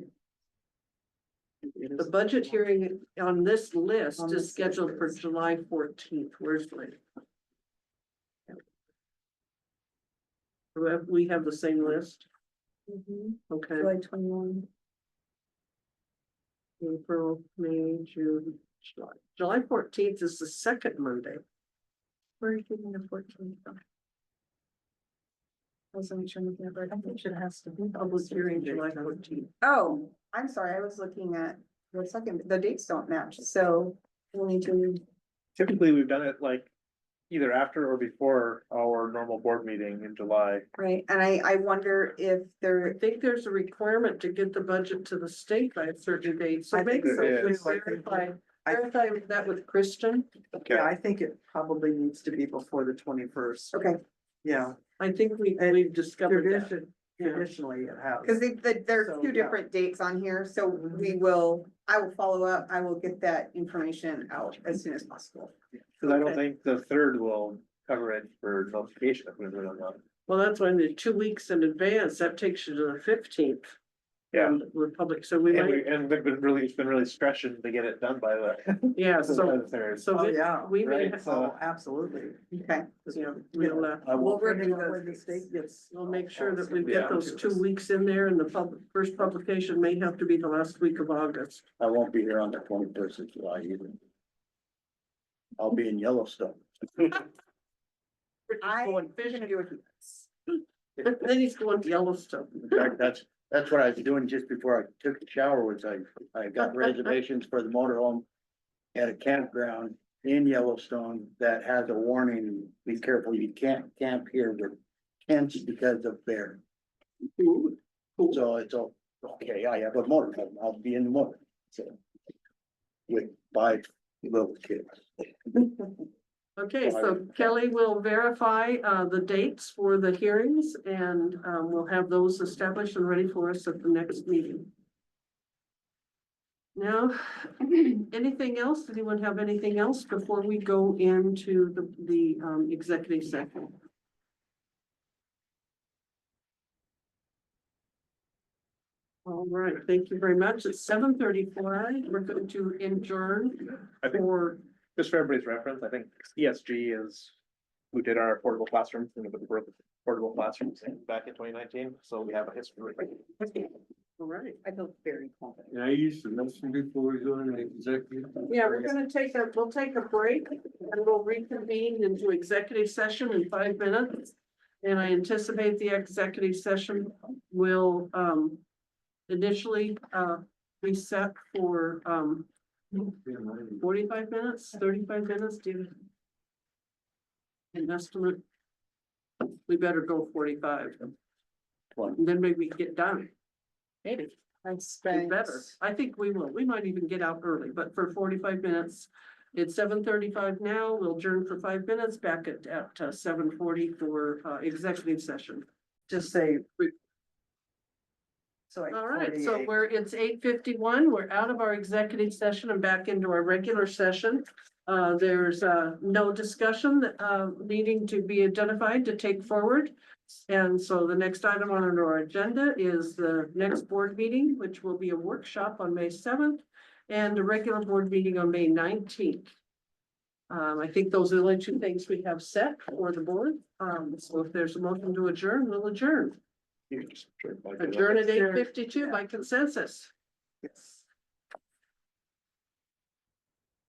S1: The budget hearing on this list
S5: On
S1: is
S5: this
S1: scheduled
S5: list
S1: for
S5: is.
S1: July 14th. Where's my? We have the same list? Okay,
S4: July 21.
S1: April, May, June, July. July 14th is the second Monday.
S4: Where are you getting the 14th from? I wasn't sure looking at it. I think it has to be.
S1: Public hearing July 14th.
S4: Oh, I'm sorry, I was looking at the second, the dates don't match, so we'll need to,
S3: Typically, we've done it like either after or before our normal board meeting in July.
S4: right, and I wonder if
S1: I
S4: there,
S1: think there's a requirement to get the budget to the state by a certain date, so
S5: I think
S1: maybe
S5: so,
S1: we
S3: too.
S1: should verify that with Kristen.
S5: Yeah, I think it probably needs to be before the 21st.
S4: okay,
S5: Yeah,
S1: I think
S5: And
S1: we've discovered that. Yeah.
S5: traditionally it has.
S4: because there's
S5: So,
S4: two
S5: yeah.
S4: different dates on here, so I will follow up, I will get that information out as soon as possible.
S3: Cause I don't
S1: Okay.
S3: think the third will cover it for notification if we do it on that.
S1: Well, that's when the 2 weeks in advance, that takes you to the 15th.
S3: Yeah.
S1: And we're public, so we might,
S3: And it's been really stretching to get it done by the.
S1: yeah,
S3: by
S1: so,
S3: the third.
S1: so
S5: Oh, yeah,
S1: we may,
S3: right,
S5: Oh, absolutely.
S4: Okay,
S1: yeah, we'll,
S6: I
S1: we'll
S6: won't,
S1: work,
S5: Depending on when the state gets.
S1: we'll make sure that we
S3: Yeah.
S1: get those 2 weeks in there and the first publication may have to be the last week of August.
S6: I won't be here on the 21st of July either. I'll be in Yellowstone.
S1: We're just
S4: I'm
S1: going
S4: gonna
S1: fishing.
S4: do it.
S1: Then he's going to Yellowstone.
S6: In fact, that's what I was doing just before I took the shower, was I got reservations for the motorhome at a campground in Yellowstone that has a warning, be careful, you can't camp here with tents because of bear. So it's all, okay, I have a motorhome, I'll be in the motor, so. With 5 little kids.
S1: Okay, so Kelly will verify the dates for the hearings and we'll have those established and ready for us at the next meeting. Now, anything else? Anyone have anything else before we go into the executive session? All right, thank you very much. It's 7:34. We're going to adjourn
S3: I think,
S1: for,
S3: just for everybody's reference, I think ESG is, who did our portable classrooms, and with the portable classrooms back in 2019, so we have a history.
S1: all right.
S4: I feel very confident.
S6: Can I use the motion before we go into executive?
S1: Yeah, we'll take a break and we'll reconvene into executive session in 5 minutes. And I anticipate the executive session will initially be set for 45 minutes, 35 minutes, do you? An estimate? We better go 45. And then maybe we get done. Maybe.
S4: I
S1: Be
S4: spent.
S1: better. I think we will. We might even get out early, but for 45 minutes. It's 7:35 now. We'll adjourn for 5 minutes, back at 7:40 for executive session.
S5: Just say. So like
S1: All right, so
S5: 48.
S1: it's 8:51. We're out of our executive session and back into our regular session. There's no discussion needing to be identified to take forward. And so the next item on our agenda is the next board meeting, which will be a workshop on May 7th and a regular board meeting on May 19th. I think those are the only two things we have set for the board. So if there's a motion to adjourn, we'll adjourn. Adjourn at 8:52 by consensus.
S5: Yes.